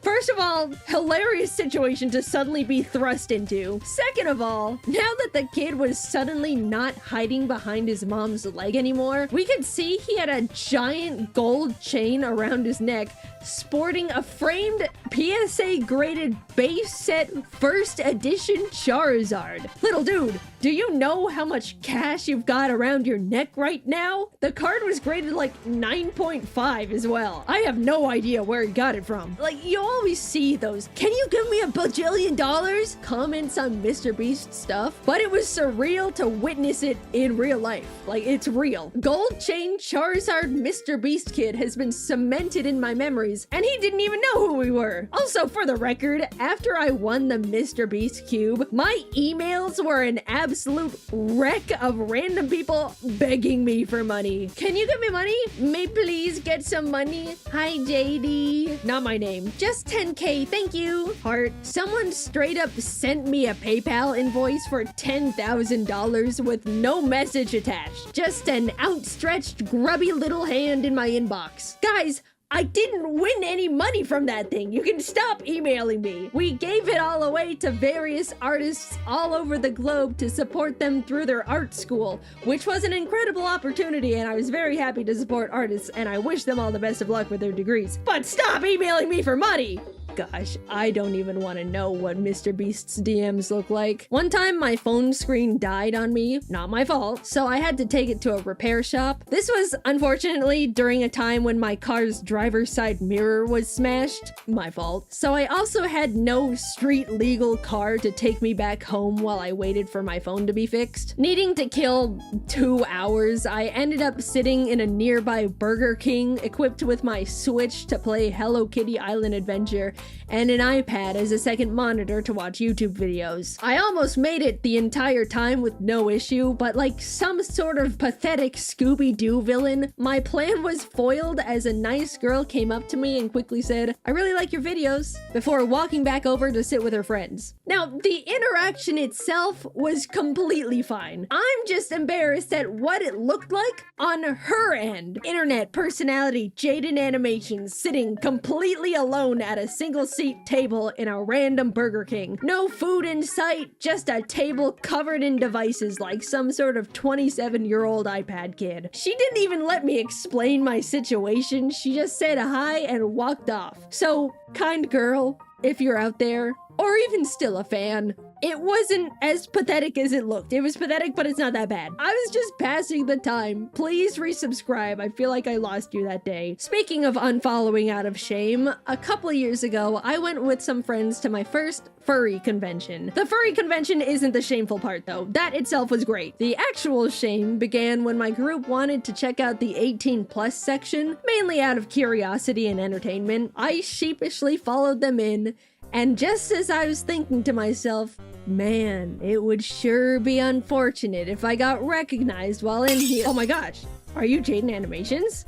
First of all, hilarious situation to suddenly be thrust into. Second of all, now that the kid was suddenly not hiding behind his mom's leg anymore, we could see he had a giant gold chain around his neck, sporting a framed PSA graded base set first edition Charizard. Little dude, do you know how much cash you've got around your neck right now? The card was graded like 9.5 as well. I have no idea where he got it from. Like, you always see those "can you give me $1 bajillion" comments on Mr. Beast stuff, but it was surreal to witness it in real life. Like, it's real. Gold chain Charizard Mr. Beast kid has been cemented in my memories, and he didn't even know who we were. Also, for the record, after I won the Mr. Beast cube, my emails were an absolute wreck of random people begging me for money. "Can you give me money? May please get some money? Hi, JD." Not my name. "Just 10K, thank you." Heart. Someone straight up sent me a PayPal invoice for $10,000 with no message attached. Just an outstretched, grubby little hand in my inbox. Guys, I didn't win any money from that thing. You can stop emailing me. We gave it all away to various artists all over the globe to support them through their art school, which was an incredible opportunity, and I was very happy to support artists, and I wish them all the best of luck with their degrees. But stop emailing me for money! Gosh, I don't even want to know what Mr. Beast's DMs look like. One time my phone screen died on me, not my fault, so I had to take it to a repair shop. This was unfortunately during a time when my car's driver's side mirror was smashed, my fault. So I also had no street legal car to take me back home while I waited for my phone to be fixed. Needing to kill 2 hours, I ended up sitting in a nearby Burger King equipped with my Switch to play Hello Kitty Island Adventure and an iPad as a second monitor to watch YouTube videos. I almost made it the entire time with no issue, but like some sort of pathetic Scooby-Doo villain, my plan was foiled as a nice girl came up to me and quickly said, "I really like your videos," before walking back over to sit with her friends. Now, the interaction itself was completely fine. I'm just embarrassed at what it looked like on her end. Internet personality Jaiden Animations sitting completely alone at a single seat table in a random Burger King. No food in sight, just a table covered in devices like some sort of 27-year-old iPad kid. She didn't even let me explain my situation. She just said hi and walked off. So, kind girl, if you're out there, or even still a fan, it wasn't as pathetic as it looked. It was pathetic, but it's not that bad. I was just passing the time. Please resubscribe. I feel like I lost you that day. Speaking of unfollowing out of shame, a couple years ago, I went with some friends to my first furry convention. The furry convention isn't the shameful part though. That itself was great. The actual shame began when my group wanted to check out the 18+ section, mainly out of curiosity and entertainment. I sheepishly followed them in, and just as I was thinking to myself, man, it would sure be unfortunate if I got recognized while in here. Oh my gosh, are you Jaiden Animations?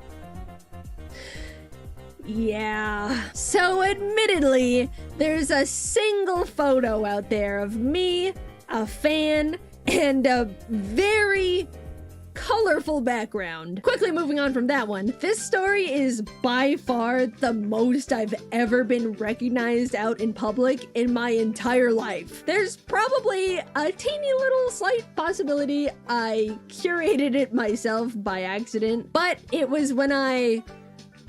Yeah. So admittedly, there's a single photo out there of me, a fan, and a very colorful background. Quickly moving on from that one, this story is by far the most I've ever been recognized out in public in my entire life. There's probably a teeny little slight possibility I curated it myself by accident, but it was when I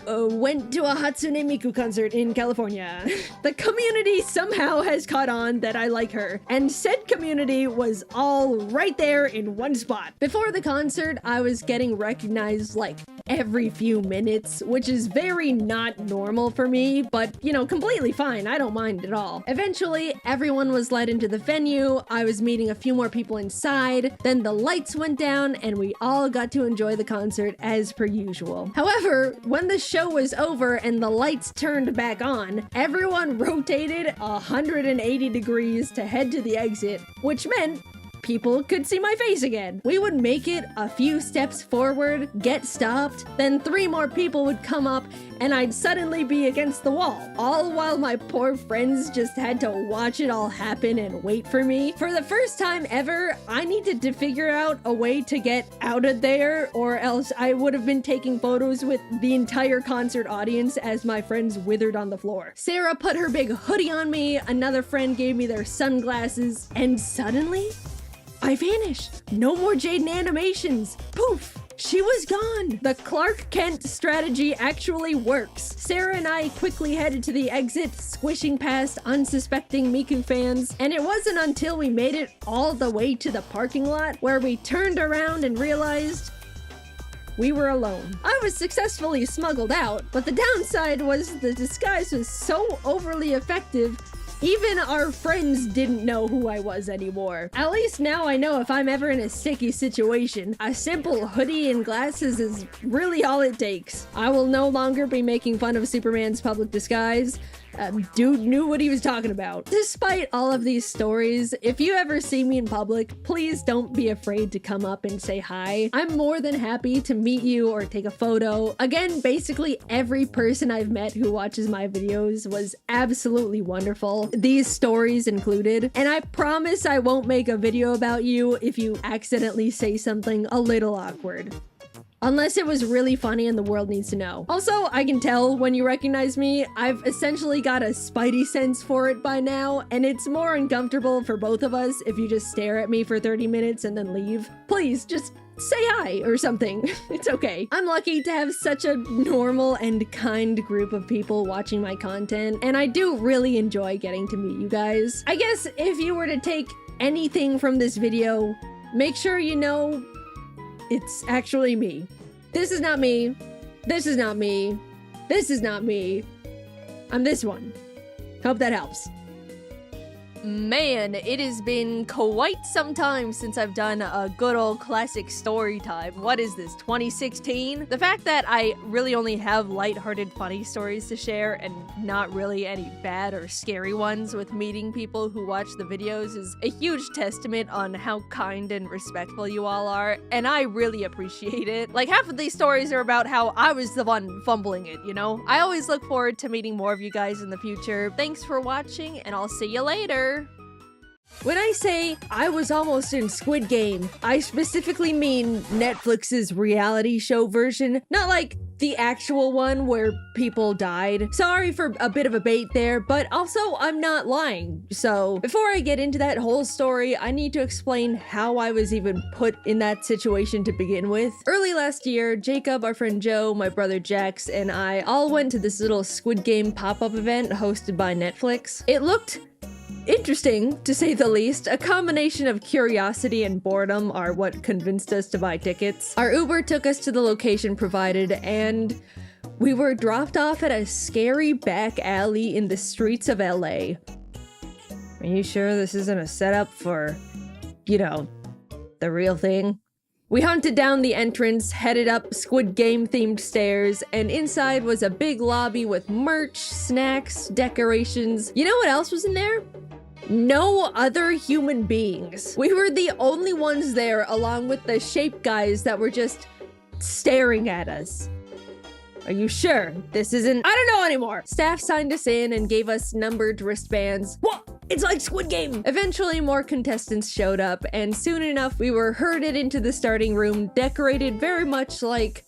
went to a Hatsune Miku concert in California. The community somehow has caught on that I like her, and said community was all right there in one spot. Before the concert, I was getting recognized like every few minutes, which is very not normal for me, but you know, completely fine. I don't mind at all. Eventually, everyone was led into the venue. I was meeting a few more people inside. Then the lights went down and we all got to enjoy the concert as per usual. However, when the show was over and the lights turned back on, everyone rotated 180 degrees to head to the exit, which meant people could see my face again. We would make it a few steps forward, get stopped, then 3 more people would come up and I'd suddenly be against the wall, all while my poor friends just had to watch it all happen and wait for me. For the first time ever, I needed to figure out a way to get out of there, or else I would have been taking photos with the entire concert audience as my friends withered on the floor. Sarah put her big hoodie on me, another friend gave me their sunglasses, and suddenly, I vanished. No more Jaiden Animations. Poof. She was gone. The Clark Kent strategy actually works. Sarah and I quickly headed to the exit, squishing past unsuspecting Miku fans, and it wasn't until we made it all the way to the parking lot where we turned around and realized we were alone. I was successfully smuggled out, but the downside was the disguise was so overly effective, even our friends didn't know who I was anymore. At least now I know if I'm ever in a sticky situation, a simple hoodie and glasses is really all it takes. I will no longer be making fun of Superman's public disguise. Dude knew what he was talking about. Despite all of these stories, if you ever see me in public, please don't be afraid to come up and say hi. I'm more than happy to meet you or take a photo. Again, basically every person I've met who watches my videos was absolutely wonderful, these stories included, and I promise I won't make a video about you if you accidentally say something a little awkward. Unless it was really funny and the world needs to know. Also, I can tell when you recognize me, I've essentially got a spidey sense for it by now, and it's more uncomfortable for both of us if you just stare at me for 30 minutes and then leave. Please, just say hi or something. It's okay. I'm lucky to have such a normal and kind group of people watching my content, and I do really enjoy getting to meet you guys. I guess if you were to take anything from this video, make sure you know it's actually me. This is not me. This is not me. This is not me. I'm this one. Hope that helps. Man, it has been quite some time since I've done a good old classic story time. What is this, 2016? The fact that I really only have lighthearted funny stories to share and not really any bad or scary ones with meeting people who watch the videos is a huge testament on how kind and respectful you all are, and I really appreciate it. Like, half of these stories are about how I was the one fumbling it, you know? I always look forward to meeting more of you guys in the future. Thanks for watching, and I'll see you later. When I say I was almost in Squid Game, I specifically mean Netflix's reality show version, not like the actual one where people died. Sorry for a bit of a bait there, but also I'm not lying. So before I get into that whole story, I need to explain how I was even put in that situation to begin with. Early last year, Jacob, our friend Joe, my brother Jax, and I all went to this little Squid Game pop-up event hosted by Netflix. It looked interesting, to say the least. A combination of curiosity and boredom are what convinced us to buy tickets. Our Uber took us to the location provided, and we were dropped off at a scary back alley in the streets of LA. Are you sure this isn't a setup for, you know, the real thing? We hunted down the entrance, headed up Squid Game themed stairs, and inside was a big lobby with merch, snacks, decorations. You know what else was in there? No other human beings. We were the only ones there, along with the shape guys that were just staring at us. Are you sure this isn't— I don't know anymore. Staff signed us in and gave us numbered wristbands. What? It's like Squid Game! Eventually, more contestants showed up, and soon enough, we were herded into the starting room, decorated very much like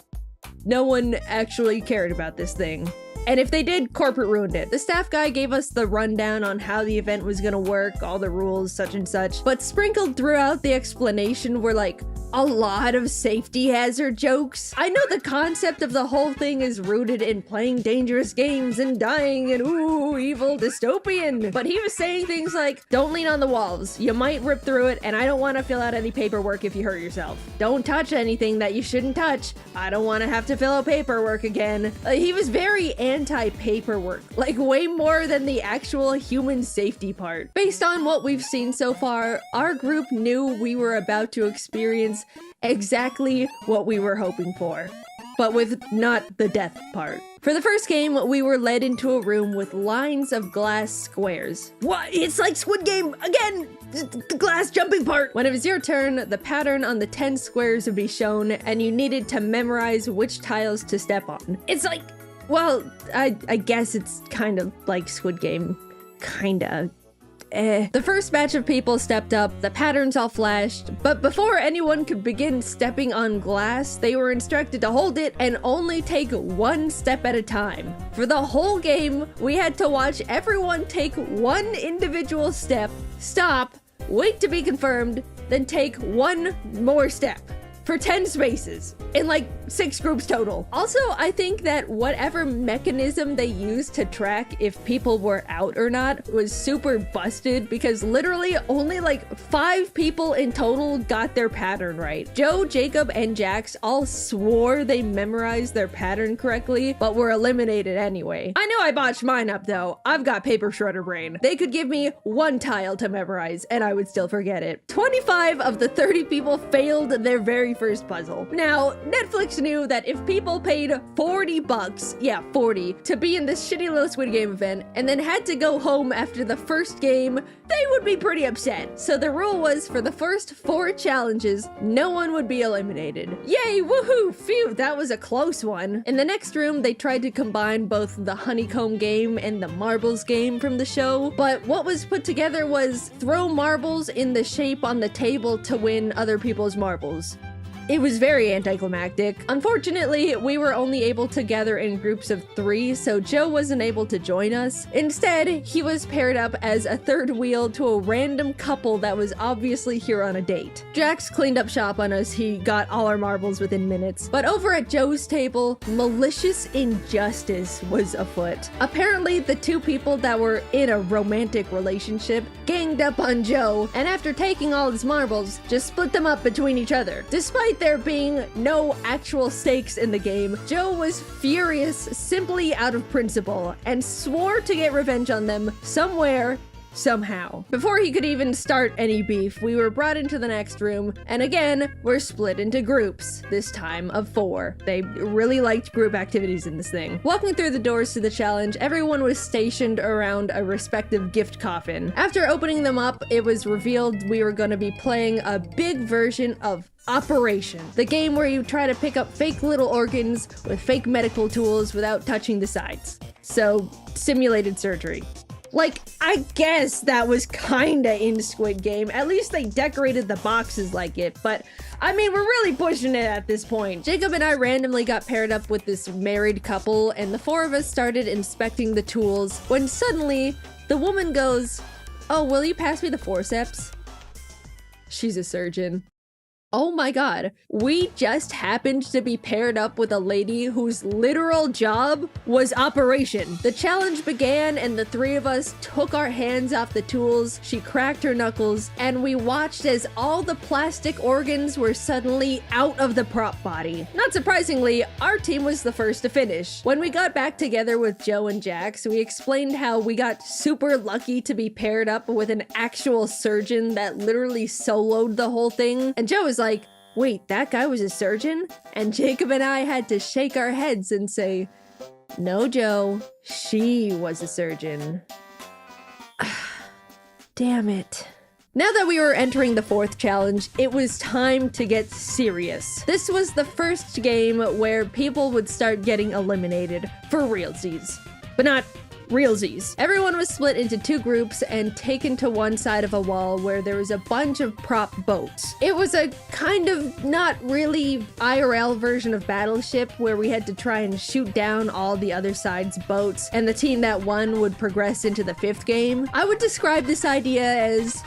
no one actually cared about this thing. And if they did, corporate ruined it. The staff guy gave us the rundown on how the event was gonna work, all the rules, such and such, but sprinkled throughout the explanation were like a lot of safety hazard jokes. I know the concept of the whole thing is rooted in playing dangerous games and dying and ooh, evil dystopian. But he was saying things like, don't lean on the walls, you might rip through it, and I don't want to fill out any paperwork if you hurt yourself. Don't touch anything that you shouldn't touch. I don't want to have to fill out paperwork again. He was very anti-paperwork, like way more than the actual human safety part. Based on what we've seen so far, our group knew we were about to experience exactly what we were hoping for, but with not the death part. For the first game, we were led into a room with lines of glass squares. What? It's like Squid Game again! The glass jumping part! When it was your turn, the pattern on the 10 squares would be shown, and you needed to memorize which tiles to step on. It's like, well, I guess it's kind of like Squid Game. Kinda. The first batch of people stepped up, the patterns all flashed, but before anyone could begin stepping on glass, they were instructed to hold it and only take one step at a time. For the whole game, we had to watch everyone take one individual step, stop, wait to be confirmed, then take one more step. For 10 spaces, in like 6 groups total. Also, I think that whatever mechanism they used to track if people were out or not was super busted, because literally only like 5 people in total got their pattern right. Joe, Jacob, and Jax all swore they memorized their pattern correctly, but were eliminated anyway. I know I botched mine up though. I've got paper shredder brain. They could give me one tile to memorize and I would still forget it. 25 of the 30 people failed their very first puzzle. Now, Netflix knew that if people paid $40, yeah, 40, to be in this shitty little Squid Game event and then had to go home after the first game, they would be pretty upset. So the rule was for the first 4 challenges, no one would be eliminated. Yay, woohoo, phew, that was a close one. In the next room, they tried to combine both the honeycomb game and the marbles game from the show, but what was put together was throw marbles in the shape on the table to win other people's marbles. It was very anticlimactic. Unfortunately, we were only able to gather in groups of 3, so Joe wasn't able to join us. Instead, he was paired up as a third wheel to a random couple that was obviously here on a date. Jax cleaned up shop on us. He got all our marbles within minutes. But over at Joe's table, malicious injustice was afoot. Apparently, the 2 people that were in a romantic relationship ganged up on Joe, and after taking all his marbles, just split them up between each other. Despite there being no actual stakes in the game, Joe was furious simply out of principle and swore to get revenge on them somewhere somehow. Before he could even start any beef, we were brought into the next room, and again, we're split into groups, this time of 4. They really liked group activities in this thing. Walking through the doors to the challenge, everyone was stationed around a respective gift coffin. After opening them up, it was revealed we were going to be playing a big version of Operation, the game where you try to pick up fake little organs with fake medical tools without touching the sides. So, simulated surgery. Like, I guess that was kinda in Squid Game. At least they decorated the boxes like it, but I mean, we're really pushing it at this point. Jacob and I randomly got paired up with this married couple, and the 4 of us started inspecting the tools when suddenly the woman goes, "Oh, will you pass me the forceps?" She's a surgeon. Oh my god, we just happened to be paired up with a lady whose literal job was operation. The challenge began and the 3 of us took our hands off the tools, she cracked her knuckles, and we watched as all the plastic organs were suddenly out of the prop body. Not surprisingly, our team was the first to finish. When we got back together with Joe and Jax, we explained how we got super lucky to be paired up with an actual surgeon that literally soloed the whole thing, and Joe was like, "Wait, that guy was a surgeon?" And Jacob and I had to shake our heads and say, "No, Joe, she was a surgeon." Damn it. Now that we were entering the 4th challenge, it was time to get serious. This was the first game where people would start getting eliminated for realsies. But not realsies. Everyone was split into 2 groups and taken to one side of a wall where there was a bunch of prop boats. It was a kind of not really IRL version of Battleship where we had to try and shoot down all the other side's boats, and the team that won would progress into the 5th game. I would describe this idea as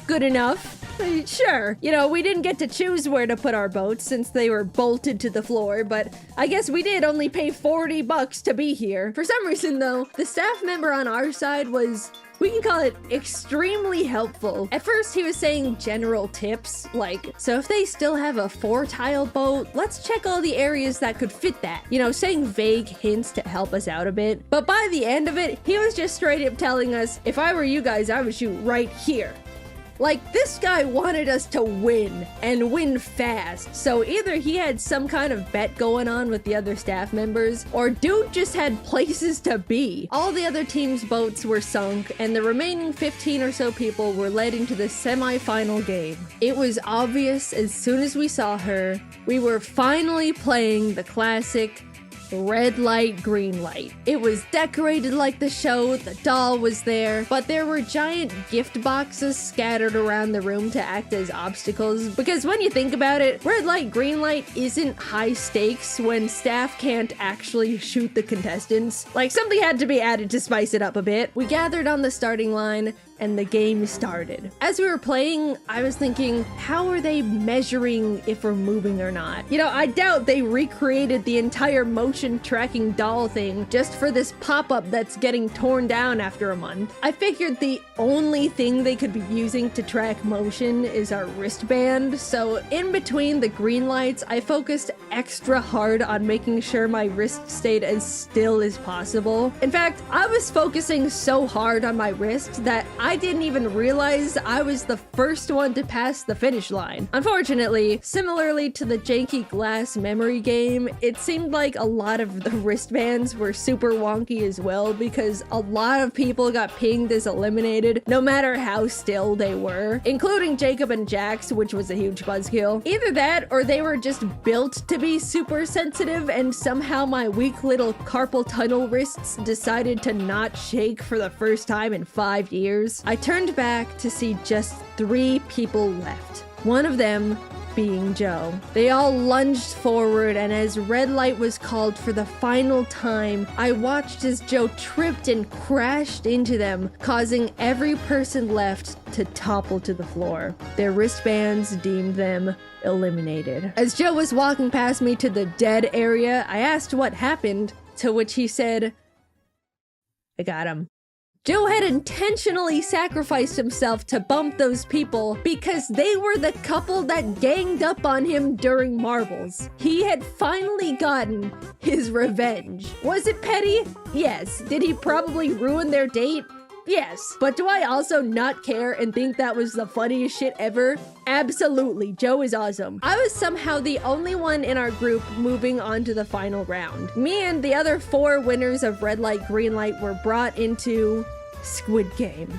good enough. Sure, you know, we didn't get to choose where to put our boats since they were bolted to the floor, but I guess we did only pay $40 to be here. For some reason though, the staff member on our side was, we can call it, extremely helpful. At first he was saying general tips, like, so if they still have a 4-tile boat, let's check all the areas that could fit that. You know, saying vague hints to help us out a bit. But by the end of it, he was just straight up telling us, if I were you guys, I would shoot right here. Like, this guy wanted us to win, and win fast, so either he had some kind of bet going on with the other staff members, or dude just had places to be. All the other team's boats were sunk, and the remaining 15 or so people were led into the semi-final game. It was obvious as soon as we saw her, we were finally playing the classic red light, green light. It was decorated like the show, the doll was there, but there were giant gift boxes scattered around the room to act as obstacles, because when you think about it, red light, green light isn't high stakes when staff can't actually shoot the contestants. Like, something had to be added to spice it up a bit. We gathered on the starting line, and the game started. As we were playing, I was thinking, how are they measuring if we're moving or not? You know, I doubt they recreated the entire motion tracking doll thing just for this pop-up that's getting torn down after a month. I figured the only thing they could be using to track motion is our wristband, so in between the green lights, I focused extra hard on making sure my wrist stayed as still as possible. In fact, I was focusing so hard on my wrist that I didn't even realize I was the first one to pass the finish line. Unfortunately, similarly to the janky glass memory game, it seemed like a lot of the wristbands were super wonky as well because a lot of people got pinged as eliminated no matter how still they were, including Jacob and Jax, which was a huge buzzkill. Either that or they were just built to be super sensitive and somehow my weak little carpal tunnel wrists decided to not shake for the first time in 5 years. I turned back to see just 3 people left. One of them being Joe. They all lunged forward, and as red light was called for the final time, I watched as Joe tripped and crashed into them, causing every person left to topple to the floor. Their wristbands deemed them eliminated. As Joe was walking past me to the dead area, I asked what happened, to which he said, "I got him." Joe had intentionally sacrificed himself to bump those people because they were the couple that ganged up on him during marbles. He had finally gotten his revenge. Was it petty? Yes. Did he probably ruin their date? Yes, but do I also not care and think that was the funniest shit ever? Absolutely, Joe is awesome. I was somehow the only one in our group moving on to the final round. Me and the other 4 winners of red light, green light were brought into Squid Game.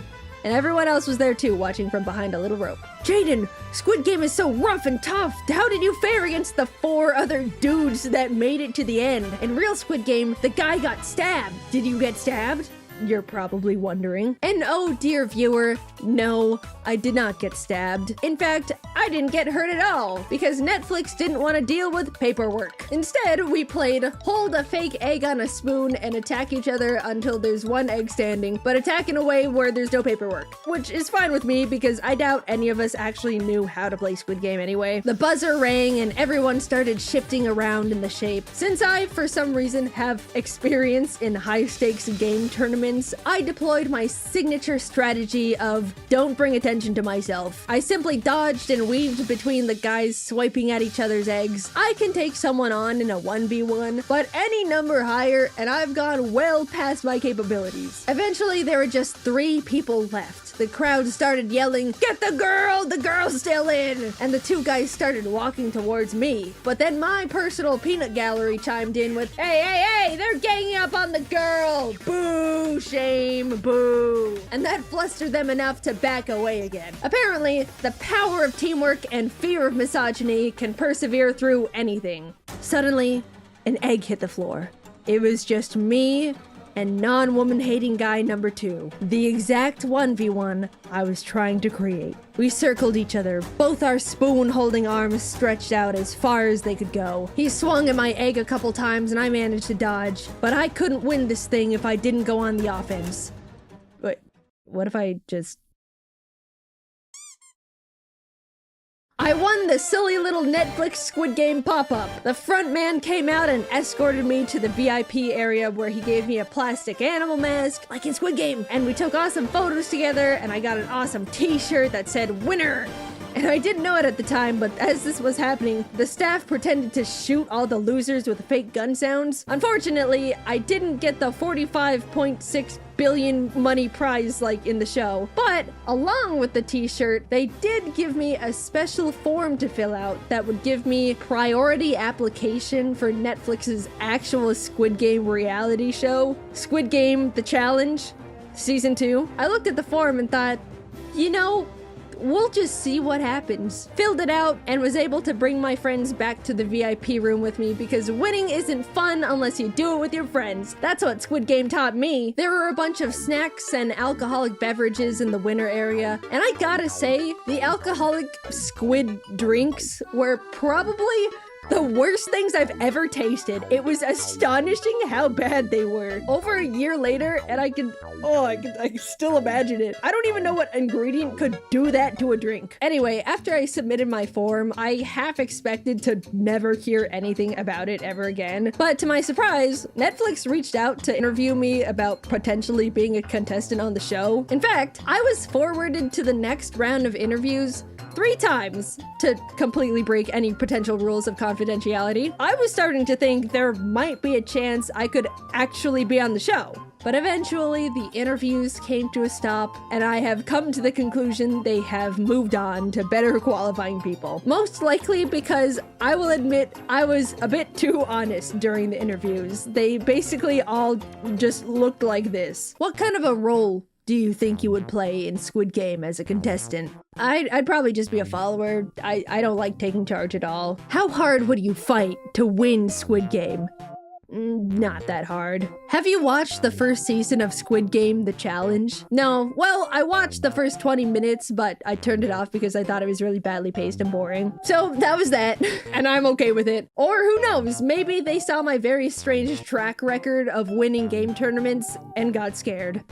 And everyone else was there too, watching from behind a little rope. Jaiden, Squid Game is so rough and tough. How did you fare against the 4 other dudes that made it to the end? In real Squid Game, the guy got stabbed. Did you get stabbed? You're probably wondering. And oh dear viewer, no, I did not get stabbed. In fact, I didn't get hurt at all because Netflix didn't want to deal with paperwork. Instead, we played hold a fake egg on a spoon and attack each other until there's 1 egg standing, but attack in a way where there's no paperwork, which is fine with me because I doubt any of us actually knew how to play Squid Game anyway. The buzzer rang and everyone started shifting around in the shape. Since I, for some reason, have experience in high-stakes game tournaments, I deployed my signature strategy of don't bring attention to myself. I simply dodged and weaved between the guys swiping at each other's eggs. I can take someone on in a 1v1, but any number higher and I've gone well past my capabilities. Eventually, there were just 3 people left. The crowd started yelling, "Get the girl's still in!" And the 2 guys started walking towards me. But then my personal peanut gallery chimed in with, hey, they're ganging up on the girl! Boo, shame, boo. And that flustered them enough to back away again. Apparently, the power of teamwork and fear of misogyny can persevere through anything. Suddenly, an egg hit the floor. It was just me and non-woman-hating guy number 2. The exact 1v1 I was trying to create. We circled each other, both our spoon-holding arms stretched out as far as they could go. He swung at my egg a couple times and I managed to dodge, but I couldn't win this thing if I didn't go on the offense. Wait, what if I just... I won the silly little Netflix Squid Game pop-up. The front man came out and escorted me to the VIP area where he gave me a plastic animal mask, like in Squid Game. And we took awesome photos together, and I got an awesome t-shirt that said winner. And I didn't know it at the time, but as this was happening, the staff pretended to shoot all the losers with fake gun sounds. Unfortunately, I didn't get the 45.6 billion money prize like in the show. But along with the t-shirt, they did give me a special form to fill out that would give me priority application for Netflix's actual Squid Game reality show, Squid Game: The Challenge, Season 2. I looked at the form and thought, you know, we'll just see what happens. Filled it out and was able to bring my friends back to the VIP room with me because winning isn't fun unless you do it with your friends. That's what Squid Game taught me. There were a bunch of snacks and alcoholic beverages in the winner area, and I gotta say, the alcoholic squid drinks were probably the worst things I've ever tasted. It was astonishing how bad they were. Over a year later, and I can still imagine it. I don't even know what ingredient could do that to a drink. Anyway, after I submitted my form, I half expected to never hear anything about it ever again. But to my surprise, Netflix reached out to interview me about potentially being a contestant on the show. In fact, I was forwarded to the next round of interviews 3 times to completely break any potential rules of confidentiality. I was starting to think there might be a chance I could actually be on the show. But eventually, the interviews came to a stop, and I have come to the conclusion they have moved on to better qualifying people. Most likely because I will admit I was a bit too honest during the interviews. They basically all just looked like this. What kind of a role do you think you would play in Squid Game as a contestant? I'd probably just be a follower. I don't like taking charge at all. How hard would you fight to win Squid Game? Not that hard. Have you watched the first season of Squid Game: The Challenge? No. Well, I watched the first 20 minutes, but I turned it off because I thought it was really badly paced and boring. So that was that, and I'm okay with it. Or who knows, maybe they saw my very strange track record of winning game tournaments and got scared.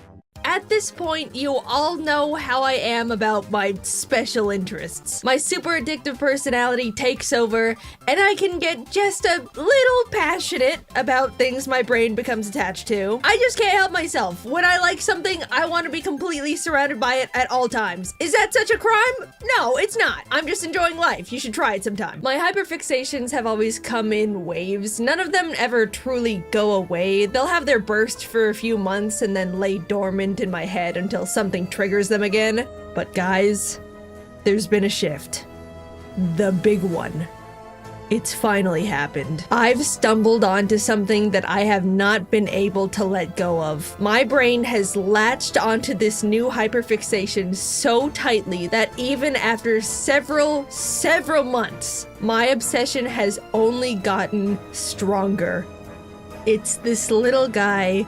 At this point, you all know how I am about my special interests. My super addictive personality takes over, and I can get just a little passionate about things my brain becomes attached to. I just can't help myself. When I like something, I want to be completely surrounded by it at all times. Is that such a crime? No, it's not. I'm just enjoying life. You should try it sometime. My hyperfixations have always come in waves. None of them ever truly go away. They'll have their burst for a few months and then lay dormant moment in my head until something triggers them again. But guys, there's been a shift. The big one. It's finally happened. I've stumbled onto something that I have not been able to let go of. My brain has latched onto this new hyperfixation so tightly that even after several months, my obsession has only gotten stronger. It's this little guy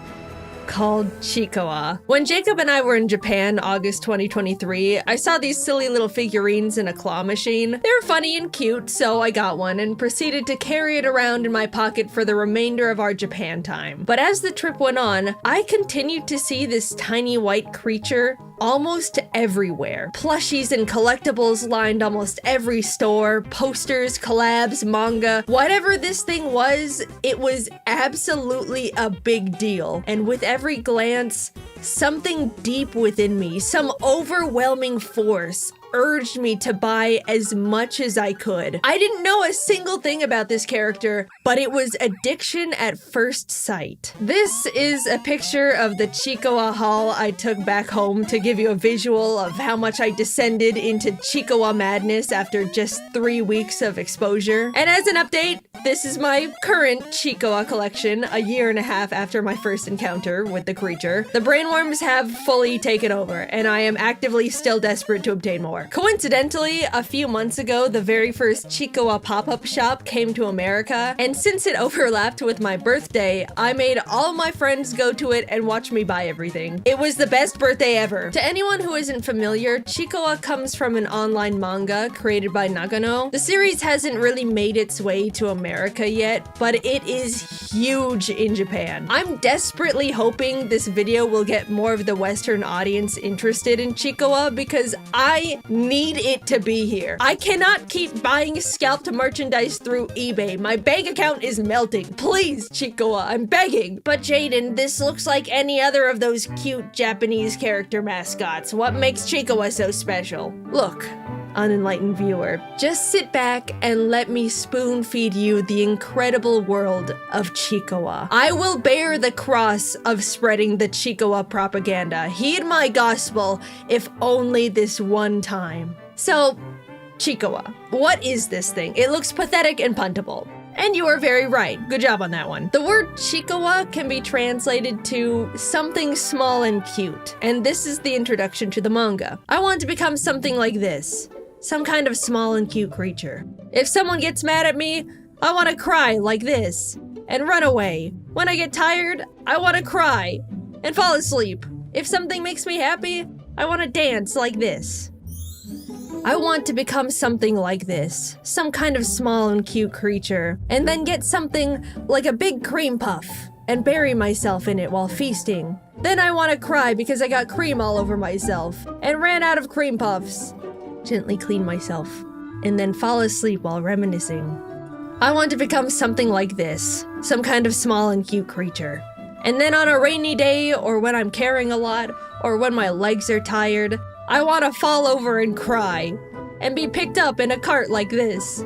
called Chikawa. When Jacob and I were in Japan, August 2023, I saw these silly little figurines in a claw machine. They were funny and cute, so I got one and proceeded to carry it around in my pocket for the remainder of our Japan time. But as the trip went on, I continued to see this tiny white creature almost everywhere. Plushies and collectibles lined almost every store, posters, collabs, manga. Whatever this thing was, it was absolutely a big deal. And with every glance, something deep within me, some overwhelming force, urged me to buy as much as I could. I didn't know a single thing about this character, but it was addiction at first sight. This is a picture of the Chikawa haul I took back home to give you a visual of how much I descended into Chikawa madness after just 3 weeks of exposure. And as an update, this is my current Chikawa collection, a year and a half after my first encounter with the creature. The brainworms have fully taken over, and I am actively still desperate to obtain more. Coincidentally, a few months ago, the very first Chikawa pop-up shop came to America, and since it overlapped with my birthday, I made all my friends go to it and watch me buy everything. It was the best birthday ever. To anyone who isn't familiar, Chikawa comes from an online manga created by Nagano. The series hasn't really made its way to America yet, but it is huge in Japan. I'm desperately hoping this video will get more of the Western audience interested in Chikawa because I need it to be here. I cannot keep buying scalped merchandise through eBay. My bank account is melting. Please, Chikawa, I'm begging. But Jaiden, this looks like any other of those cute Japanese character mascots. What makes Chikawa so special? Look, unenlightened viewer, just sit back and let me spoon feed you the incredible world of Chikawa. I will bear the cross of spreading the Chikawa propaganda. Heed my gospel, if only this one time. So, Chikawa, what is this thing? It looks pathetic and puntable. And you are very right. Good job on that one. The word Chikawa can be translated to something small and cute. And this is the introduction to the manga. I want to become something like this. Some kind of small and cute creature. If someone gets mad at me, I want to cry like this and run away. When I get tired, I want to cry and fall asleep. If something makes me happy, I want to dance like this. I want to become something like this, some kind of small and cute creature, and then get something like a big cream puff and bury myself in it while feasting. Then I want to cry because I got cream all over myself and ran out of cream puffs. Gently clean myself, and then fall asleep while reminiscing. I want to become something like this, some kind of small and cute creature. And then on a rainy day, or when I'm carrying a lot, or when my legs are tired, I want to fall over and cry, and be picked up in a cart like this.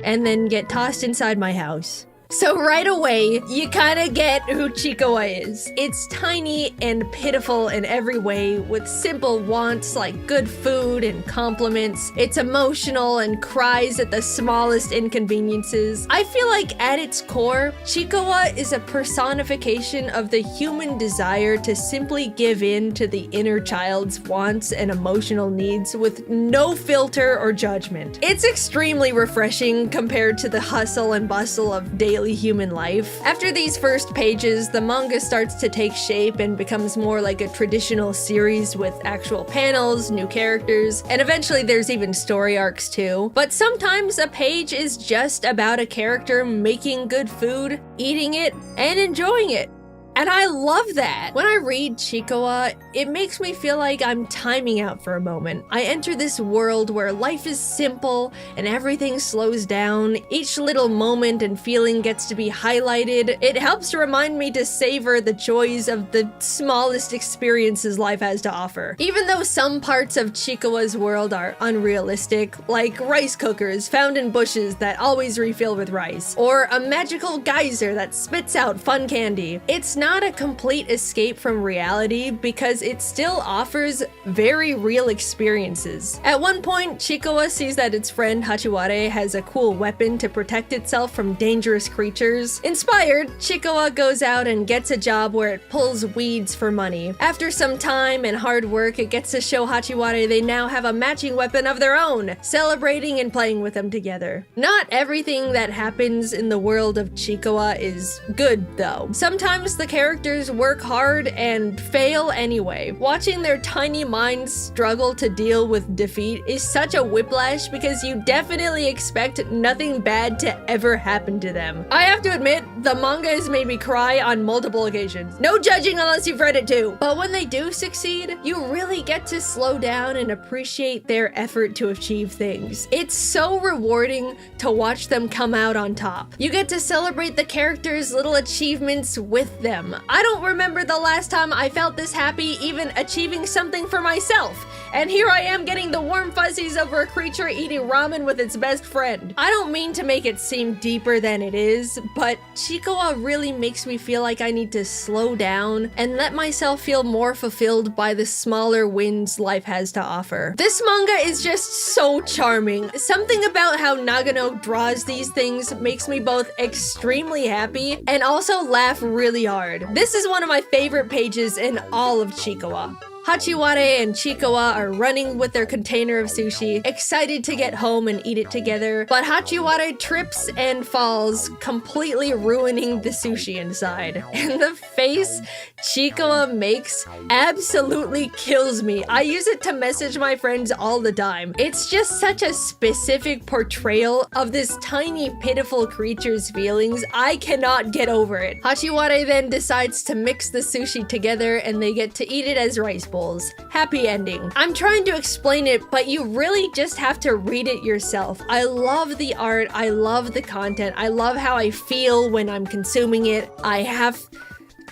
And then get tossed inside my house. So right away, you kind of get who Chikawa is. It's tiny and pitiful in every way, with simple wants like good food and compliments. It's emotional and cries at the smallest inconveniences. I feel like at its core, Chikawa is a personification of the human desire to simply give in to the inner child's wants and emotional needs with no filter or judgment. It's extremely refreshing compared to the hustle and bustle of daily human life. After these first pages, the manga starts to take shape and becomes more like a traditional series with actual panels, new characters, and eventually there's even story arcs too. But sometimes a page is just about a character making good food, eating it, and enjoying it. And I love that. When I read Chikawa, it makes me feel like I'm timing out for a moment. I enter this world where life is simple and everything slows down. Each little moment and feeling gets to be highlighted. It helps to remind me to savor the joys of the smallest experiences life has to offer. Even though some parts of Chikawa's world are unrealistic, like rice cookers found in bushes that always refill with rice, or a magical geyser that spits out fun candy, it's not a complete escape from reality because it still offers very real experiences. At one point, Chikawa sees that its friend Hachiware has a cool weapon to protect itself from dangerous creatures. Inspired, Chikawa goes out and gets a job where it pulls weeds for money. After some time and hard work, it gets to show Hachiware they now have a matching weapon of their own, celebrating and playing with them together. Not everything that happens in the world of Chikawa is good, though. Sometimes the characters work hard and fail anyway. Watching their tiny minds struggle to deal with defeat is such a whiplash because you definitely expect nothing bad to ever happen to them. I have to admit, the manga has made me cry on multiple occasions. No judging unless you've read it too. But when they do succeed, you really get to slow down and appreciate their effort to achieve things. It's so rewarding to watch them come out on top. You get to celebrate the characters' little achievements with them. I don't remember the last time I felt this happy even achieving something for myself. And here I am getting the warm fuzzies over a creature eating ramen with its best friend. I don't mean to make it seem deeper than it is, but Chikawa really makes me feel like I need to slow down and let myself feel more fulfilled by the smaller wins life has to offer. This manga is just so charming. Something about how Nagano draws these things makes me both extremely happy and also laugh really hard. This is one of my favorite pages in all of Chikawa. Hachiware and Chikawa are running with their container of sushi, excited to get home and eat it together, but Hachiware trips and falls, completely ruining the sushi inside. And the face Chikawa makes absolutely kills me. I use it to message my friends all the time. It's just such a specific portrayal of this tiny, pitiful creature's feelings. I cannot get over it. Hachiware then decides to mix the sushi together and they get to eat it as rice bowls. Happy ending. I'm trying to explain it, but you really just have to read it yourself. I love the art. I love the content. I love how I feel when I'm consuming it. I have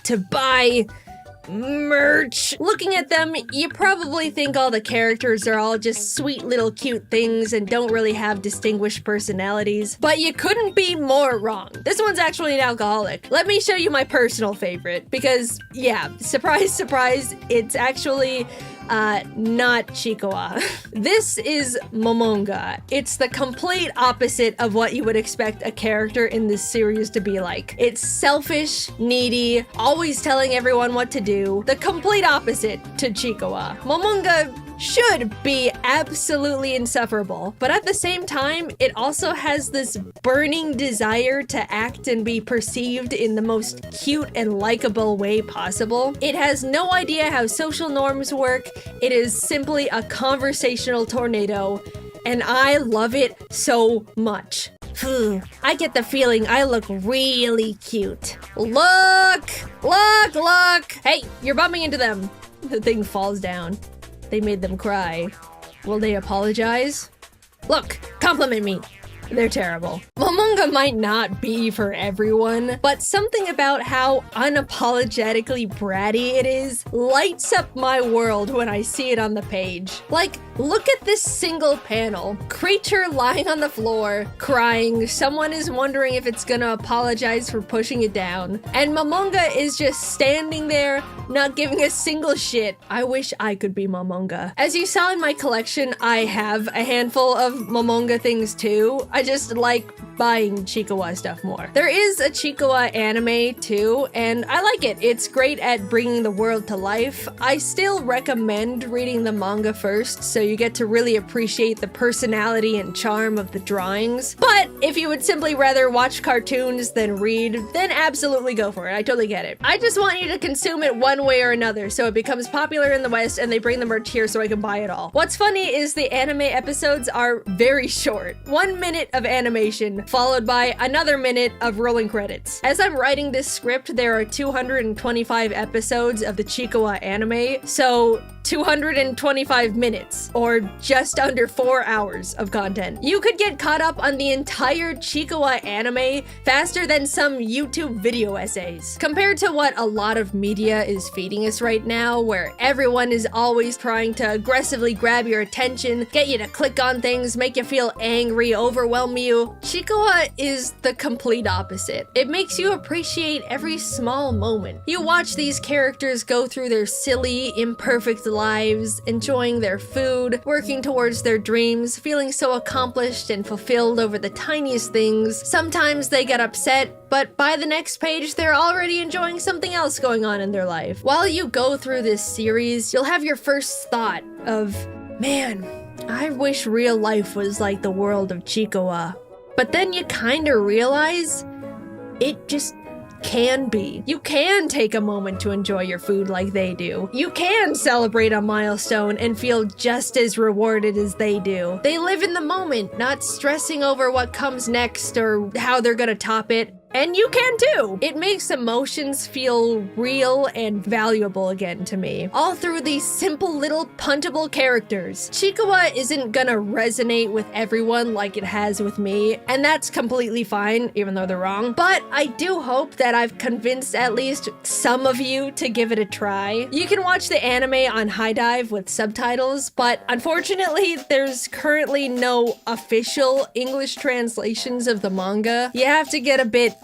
to buy merch. Looking at them, you probably think all the characters are all just sweet little cute things and don't really have distinguished personalities, but you couldn't be more wrong. This one's actually an alcoholic. Let me show you my personal favorite because, yeah, surprise, surprise, it's actually not Chikawa. This is Momonga. It's the complete opposite of what you would expect a character in this series to be like. It's selfish, needy, always telling everyone what to do. The complete opposite to Chikawa. Momonga should be absolutely insufferable, but at the same time, it also has this burning desire to act and be perceived in the most cute and likable way possible. It has no idea how social norms work. It is simply a conversational tornado, and I love it so much. I get the feeling I look really cute. Look! Look! Look! Hey, you're bumping into them. The thing falls down. They made them cry. Will they apologize? Look, compliment me. They're terrible. Momonga might not be for everyone, but something about how unapologetically bratty it is lights up my world when I see it on the page. Like, look at this single panel. Creature lying on the floor, crying. Someone is wondering if it's gonna apologize for pushing it down. And Momonga is just standing there, not giving a single shit. I wish I could be Momonga. As you saw in my collection, I have a handful of Momonga things too. I just like buying Chikawa stuff more. There is a Chikawa anime too, and I like it. It's great at bringing the world to life. I still recommend reading the manga first, so you get to really appreciate the personality and charm of the drawings. But if you would simply rather watch cartoons than read, then absolutely go for it. I totally get it. I just want you to consume it one way or another, so it becomes popular in the West and they bring the merch here so I can buy it all. What's funny is the anime episodes are very short. 1 minute of animation, followed by another minute of rolling credits. As I'm writing this script, there are 225 episodes of the Chikawa anime, so 225 minutes, or just under 4 hours of content. You could get caught up on the entire Chikawa anime faster than some YouTube video essays. Compared to what a lot of media is feeding us right now, where everyone is always trying to aggressively grab your attention, get you to click on things, make you feel angry, overwhelm you, Chikawa is the complete opposite. It makes you appreciate every small moment. You watch these characters go through their silly, imperfect lives, enjoying their food, working towards their dreams, feeling so accomplished and fulfilled over the tiniest things. Sometimes they get upset, but by the next page, they're already enjoying something else going on in their life. While you go through this series, you'll have your first thought of, man, I wish real life was like the world of Chikawa. But then you kinda realize it just can be. You can take a moment to enjoy your food like they do. You can celebrate a milestone and feel just as rewarded as they do. They live in the moment, not stressing over what comes next or how they're gonna top it. And you can too! It makes emotions feel real and valuable again to me, all through these simple little puntable characters. Chikawa isn't gonna resonate with everyone like it has with me, and that's completely fine, even though they're wrong. But I do hope that I've convinced at least some of you to give it a try. You can watch the anime on High Dive with subtitles, but unfortunately, there's currently no official English translations of the manga. You have to get a bit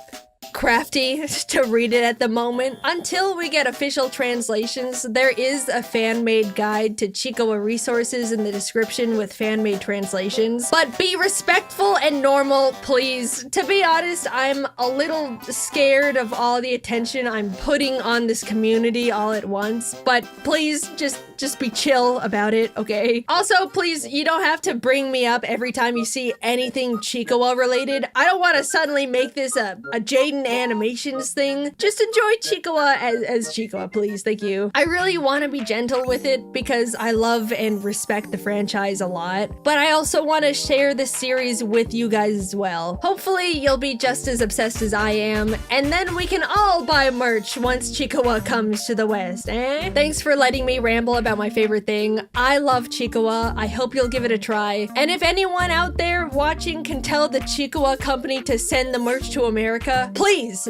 crafty to read it at the moment. Until we get official translations, there is a fan-made guide to Chikawa resources in the description with fan-made translations. But be respectful and normal, please. To be honest, I'm a little scared of all the attention I'm putting on this community all at once, but please just be chill about it, okay? Also, please, you don't have to bring me up every time you see anything Chikawa related. I don't want to suddenly make this a Jaiden animations thing. Just enjoy Chikawa as Chikawa, please. Thank you. I really want to be gentle with it because I love and respect the franchise a lot, but I also want to share this series with you guys as well. Hopefully, you'll be just as obsessed as I am, and then we can all buy merch once Chikawa comes to the West, eh? Thanks for letting me ramble about my favorite thing. I love Chikawa. I hope you'll give it a try. And if anyone out there watching can tell the Chikawa company to send the merch to America, please.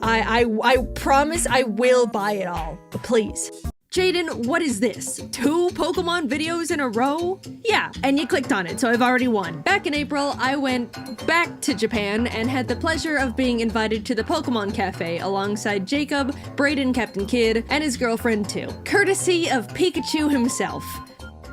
I promise I will buy it all. Please. Jaiden, what is this? 2 Pokemon videos in a row? Yeah, and you clicked on it, so I've already won. Back in April, I went back to Japan and had the pleasure of being invited to the Pokemon Cafe alongside Jacob, Brayden Captain Kidd, and his girlfriend too. Courtesy of Pikachu himself.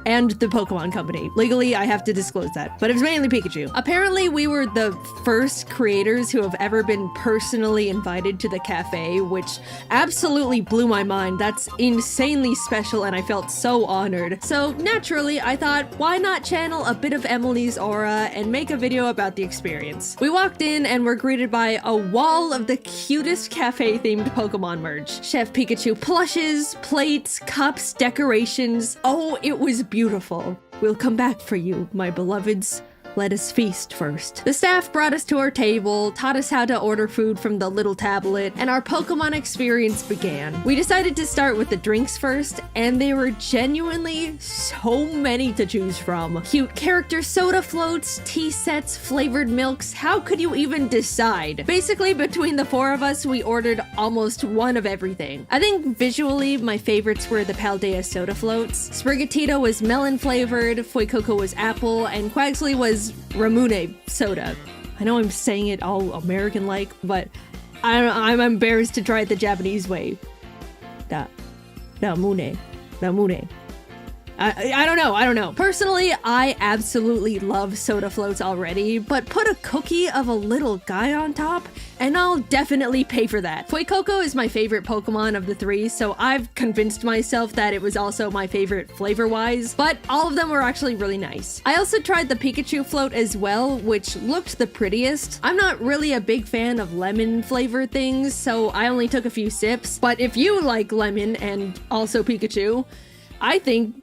And the Pokemon Company. Legally, I have to disclose that, but it was mainly Pikachu. Apparently, we were the first creators who have ever been personally invited to the cafe, which absolutely blew my mind. That's insanely special, and I felt so honored. So naturally, I thought, why not channel a bit of Emily's aura and make a video about the experience? We walked in and were greeted by a wall of the cutest cafe-themed Pokemon merch. Chef Pikachu plushes, plates, cups, decorations. Oh, it was beautiful. We'll come back for you, my beloveds. Let us feast first. The staff brought us to our table, taught us how to order food from the little tablet, and our Pokemon experience began. We decided to start with the drinks first, and there were genuinely so many to choose from. Cute character soda floats, tea sets, flavored milks. How could you even decide? Basically, between the 4 of us, we ordered almost one of everything. I think visually, my favorites were the Paldea soda floats. Sprigatito was melon flavored, Fuecoco was apple, and Quaxley was Ramune soda. I know I'm saying it all American-like, but I'm embarrassed to try it the Japanese way. Ramune. I don't know. Personally, I absolutely love soda floats already, but put a cookie of a little guy on top, and I'll definitely pay for that. Fuecoco is my favorite Pokemon of the 3, so I've convinced myself that it was also my favorite flavor-wise, but all of them were actually really nice. I also tried the Pikachu float as well, which looked the prettiest. I'm not really a big fan of lemon flavored things, so I only took a few sips, but if you like lemon and also Pikachu, I think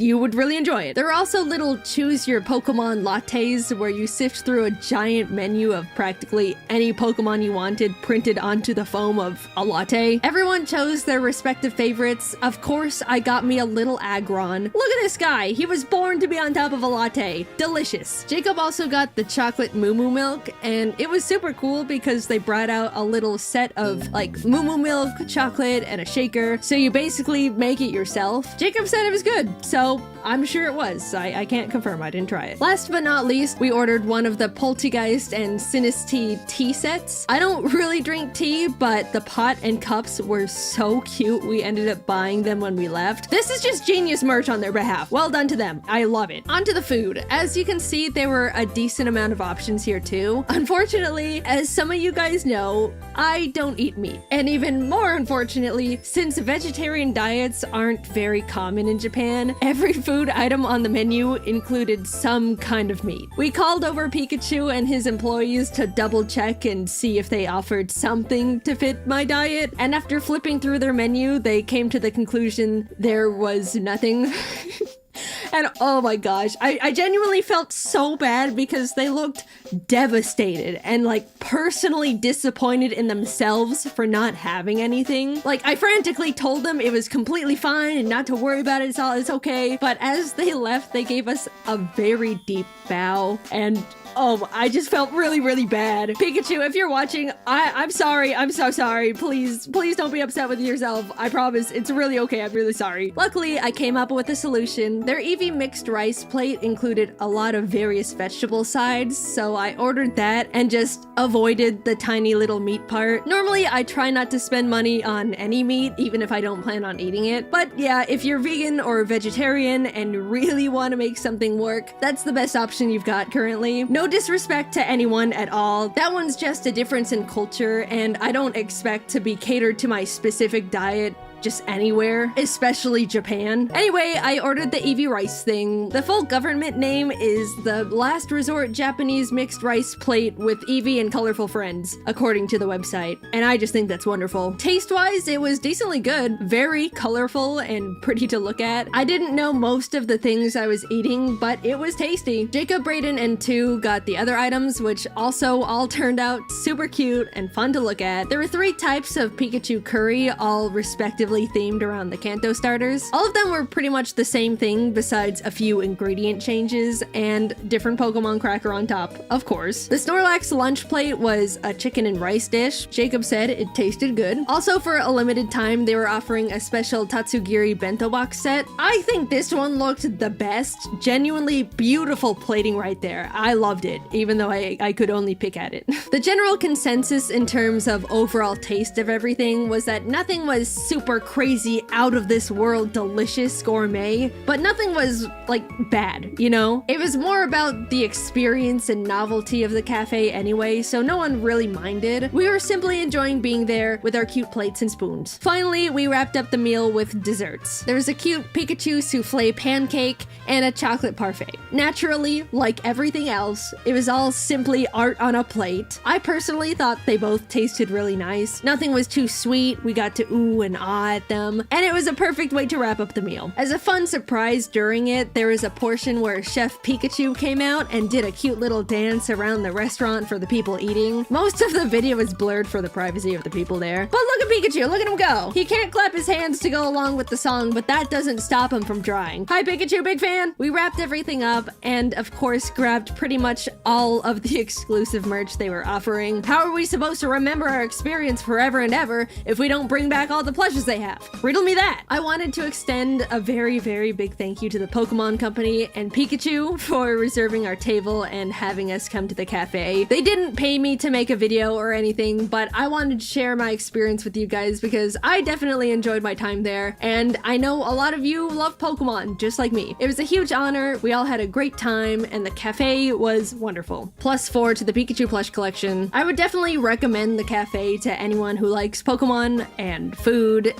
you would really enjoy it. There are also little choose your Pokemon lattes where you sift through a giant menu of practically any Pokemon you wanted printed onto the foam of a latte. Everyone chose their respective favorites. Of course, I got me a little Aggron. Look at this guy. He was born to be on top of a latte. Delicious. Jacob also got the chocolate Moo Moo milk, and it was super cool because they brought out a little set of like Moo Moo milk, chocolate, and a shaker. So you basically make it yourself. Jacob said it was good, so I'm sure it was. I can't confirm, I didn't try it. Last but not least, we ordered one of the Poltergeist and Sinistea tea sets. I don't really drink tea, but the pot and cups were so cute, we ended up buying them when we left. This is just genius merch on their behalf. Well done to them. I love it. On to the food. As you can see, there were a decent amount of options here too. Unfortunately, as some of you guys know, I don't eat meat. And even more unfortunately, since vegetarian diets aren't very common in Japan, every food item on the menu included some kind of meat. We called over Pikachu and his employees to double check and see if they offered something to fit my diet, and after flipping through their menu, they came to the conclusion there was nothing. And oh my gosh, I genuinely felt so bad because they looked devastated and like personally disappointed in themselves for not having anything. Like, I frantically told them it was completely fine and not to worry about it, it's okay. But as they left, they gave us a very deep bow, and oh, I just felt really bad. Pikachu, if you're watching, I'm sorry. I'm so sorry. Please don't be upset with yourself. I promise. It's really okay. I'm really sorry. Luckily, I came up with a solution. Their Eevee mixed rice plate included a lot of various vegetable sides, so I ordered that and just avoided the tiny little meat part. Normally, I try not to spend money on any meat, even if I don't plan on eating it. But yeah, if you're vegan or vegetarian and really want to make something work, that's the best option you've got currently. No disrespect to anyone at all. That one's just a difference in culture, and I don't expect to be catered to my specific diet just anywhere, especially Japan. Anyway, I ordered the Eevee rice thing. The full government name is the Last Resort Japanese Mixed Rice Plate with Eevee and Colorful Friends, according to the website. And I just think that's wonderful. Taste-wise, it was decently good, very colorful and pretty to look at. I didn't know most of the things I was eating, but it was tasty. Jacob, Brayden, and Tu got the other items, which also all turned out super cute and fun to look at. There were 3 types of Pikachu curry, all respectively themed around the Kanto starters. All of them were pretty much the same thing besides a few ingredient changes and different Pokemon cracker on top, of course. The Snorlax lunch plate was a chicken and rice dish. Jacob said it tasted good. Also, for a limited time, they were offering a special Tatsugiri bento box set. I think this one looked the best. Genuinely beautiful plating right there. I loved it, even though I could only pick at it. The general consensus in terms of overall taste of everything was that nothing was super crazy, out of this world, delicious gourmet, but nothing was like bad, you know? It was more about the experience and novelty of the cafe anyway, so no one really minded. We were simply enjoying being there with our cute plates and spoons. Finally, we wrapped up the meal with desserts. There was a cute Pikachu souffle pancake and a chocolate parfait. Naturally, like everything else, it was all simply art on a plate. I personally thought they both tasted really nice. Nothing was too sweet. We got to ooh and ah at them, and it was a perfect way to wrap up the meal. As a fun surprise during it, there was a portion where Chef Pikachu came out and did a cute little dance around the restaurant for the people eating. Most of the video is blurred for the privacy of the people there. But look at Pikachu, look at him go! He can't clap his hands to go along with the song, but that doesn't stop him from trying. Hi Pikachu, big fan! We wrapped everything up and of course grabbed pretty much all of the exclusive merch they were offering. How are we supposed to remember our experience forever and ever if we don't bring back all the plushes they have? Riddle me that! I wanted to extend a very big thank you to the Pokemon Company and Pikachu for reserving our table and having us come to the cafe. They didn't pay me to make a video or anything, but I wanted to share my experience with you guys because I definitely enjoyed my time there, and I know a lot of you love Pokemon just like me. It was a huge honor, we all had a great time, and the cafe was wonderful. +4 to the Pikachu plush collection. I would definitely recommend the cafe to anyone who likes Pokemon and food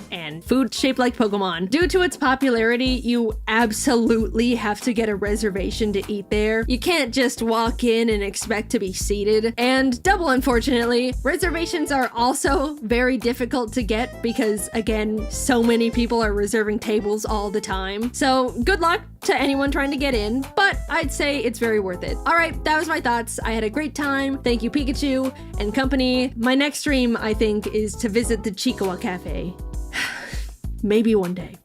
shaped like Pokemon. Due to its popularity, you absolutely have to get a reservation to eat there. You can't just walk in and expect to be seated. And double unfortunately, reservations are also very difficult to get because, again, so many people are reserving tables all the time. So good luck to anyone trying to get in, but I'd say it's very worth it. All right, that was my thoughts. I had a great time. Thank you, Pikachu and company. My next stream, I think, is to visit the Chikawa Cafe. Maybe one day.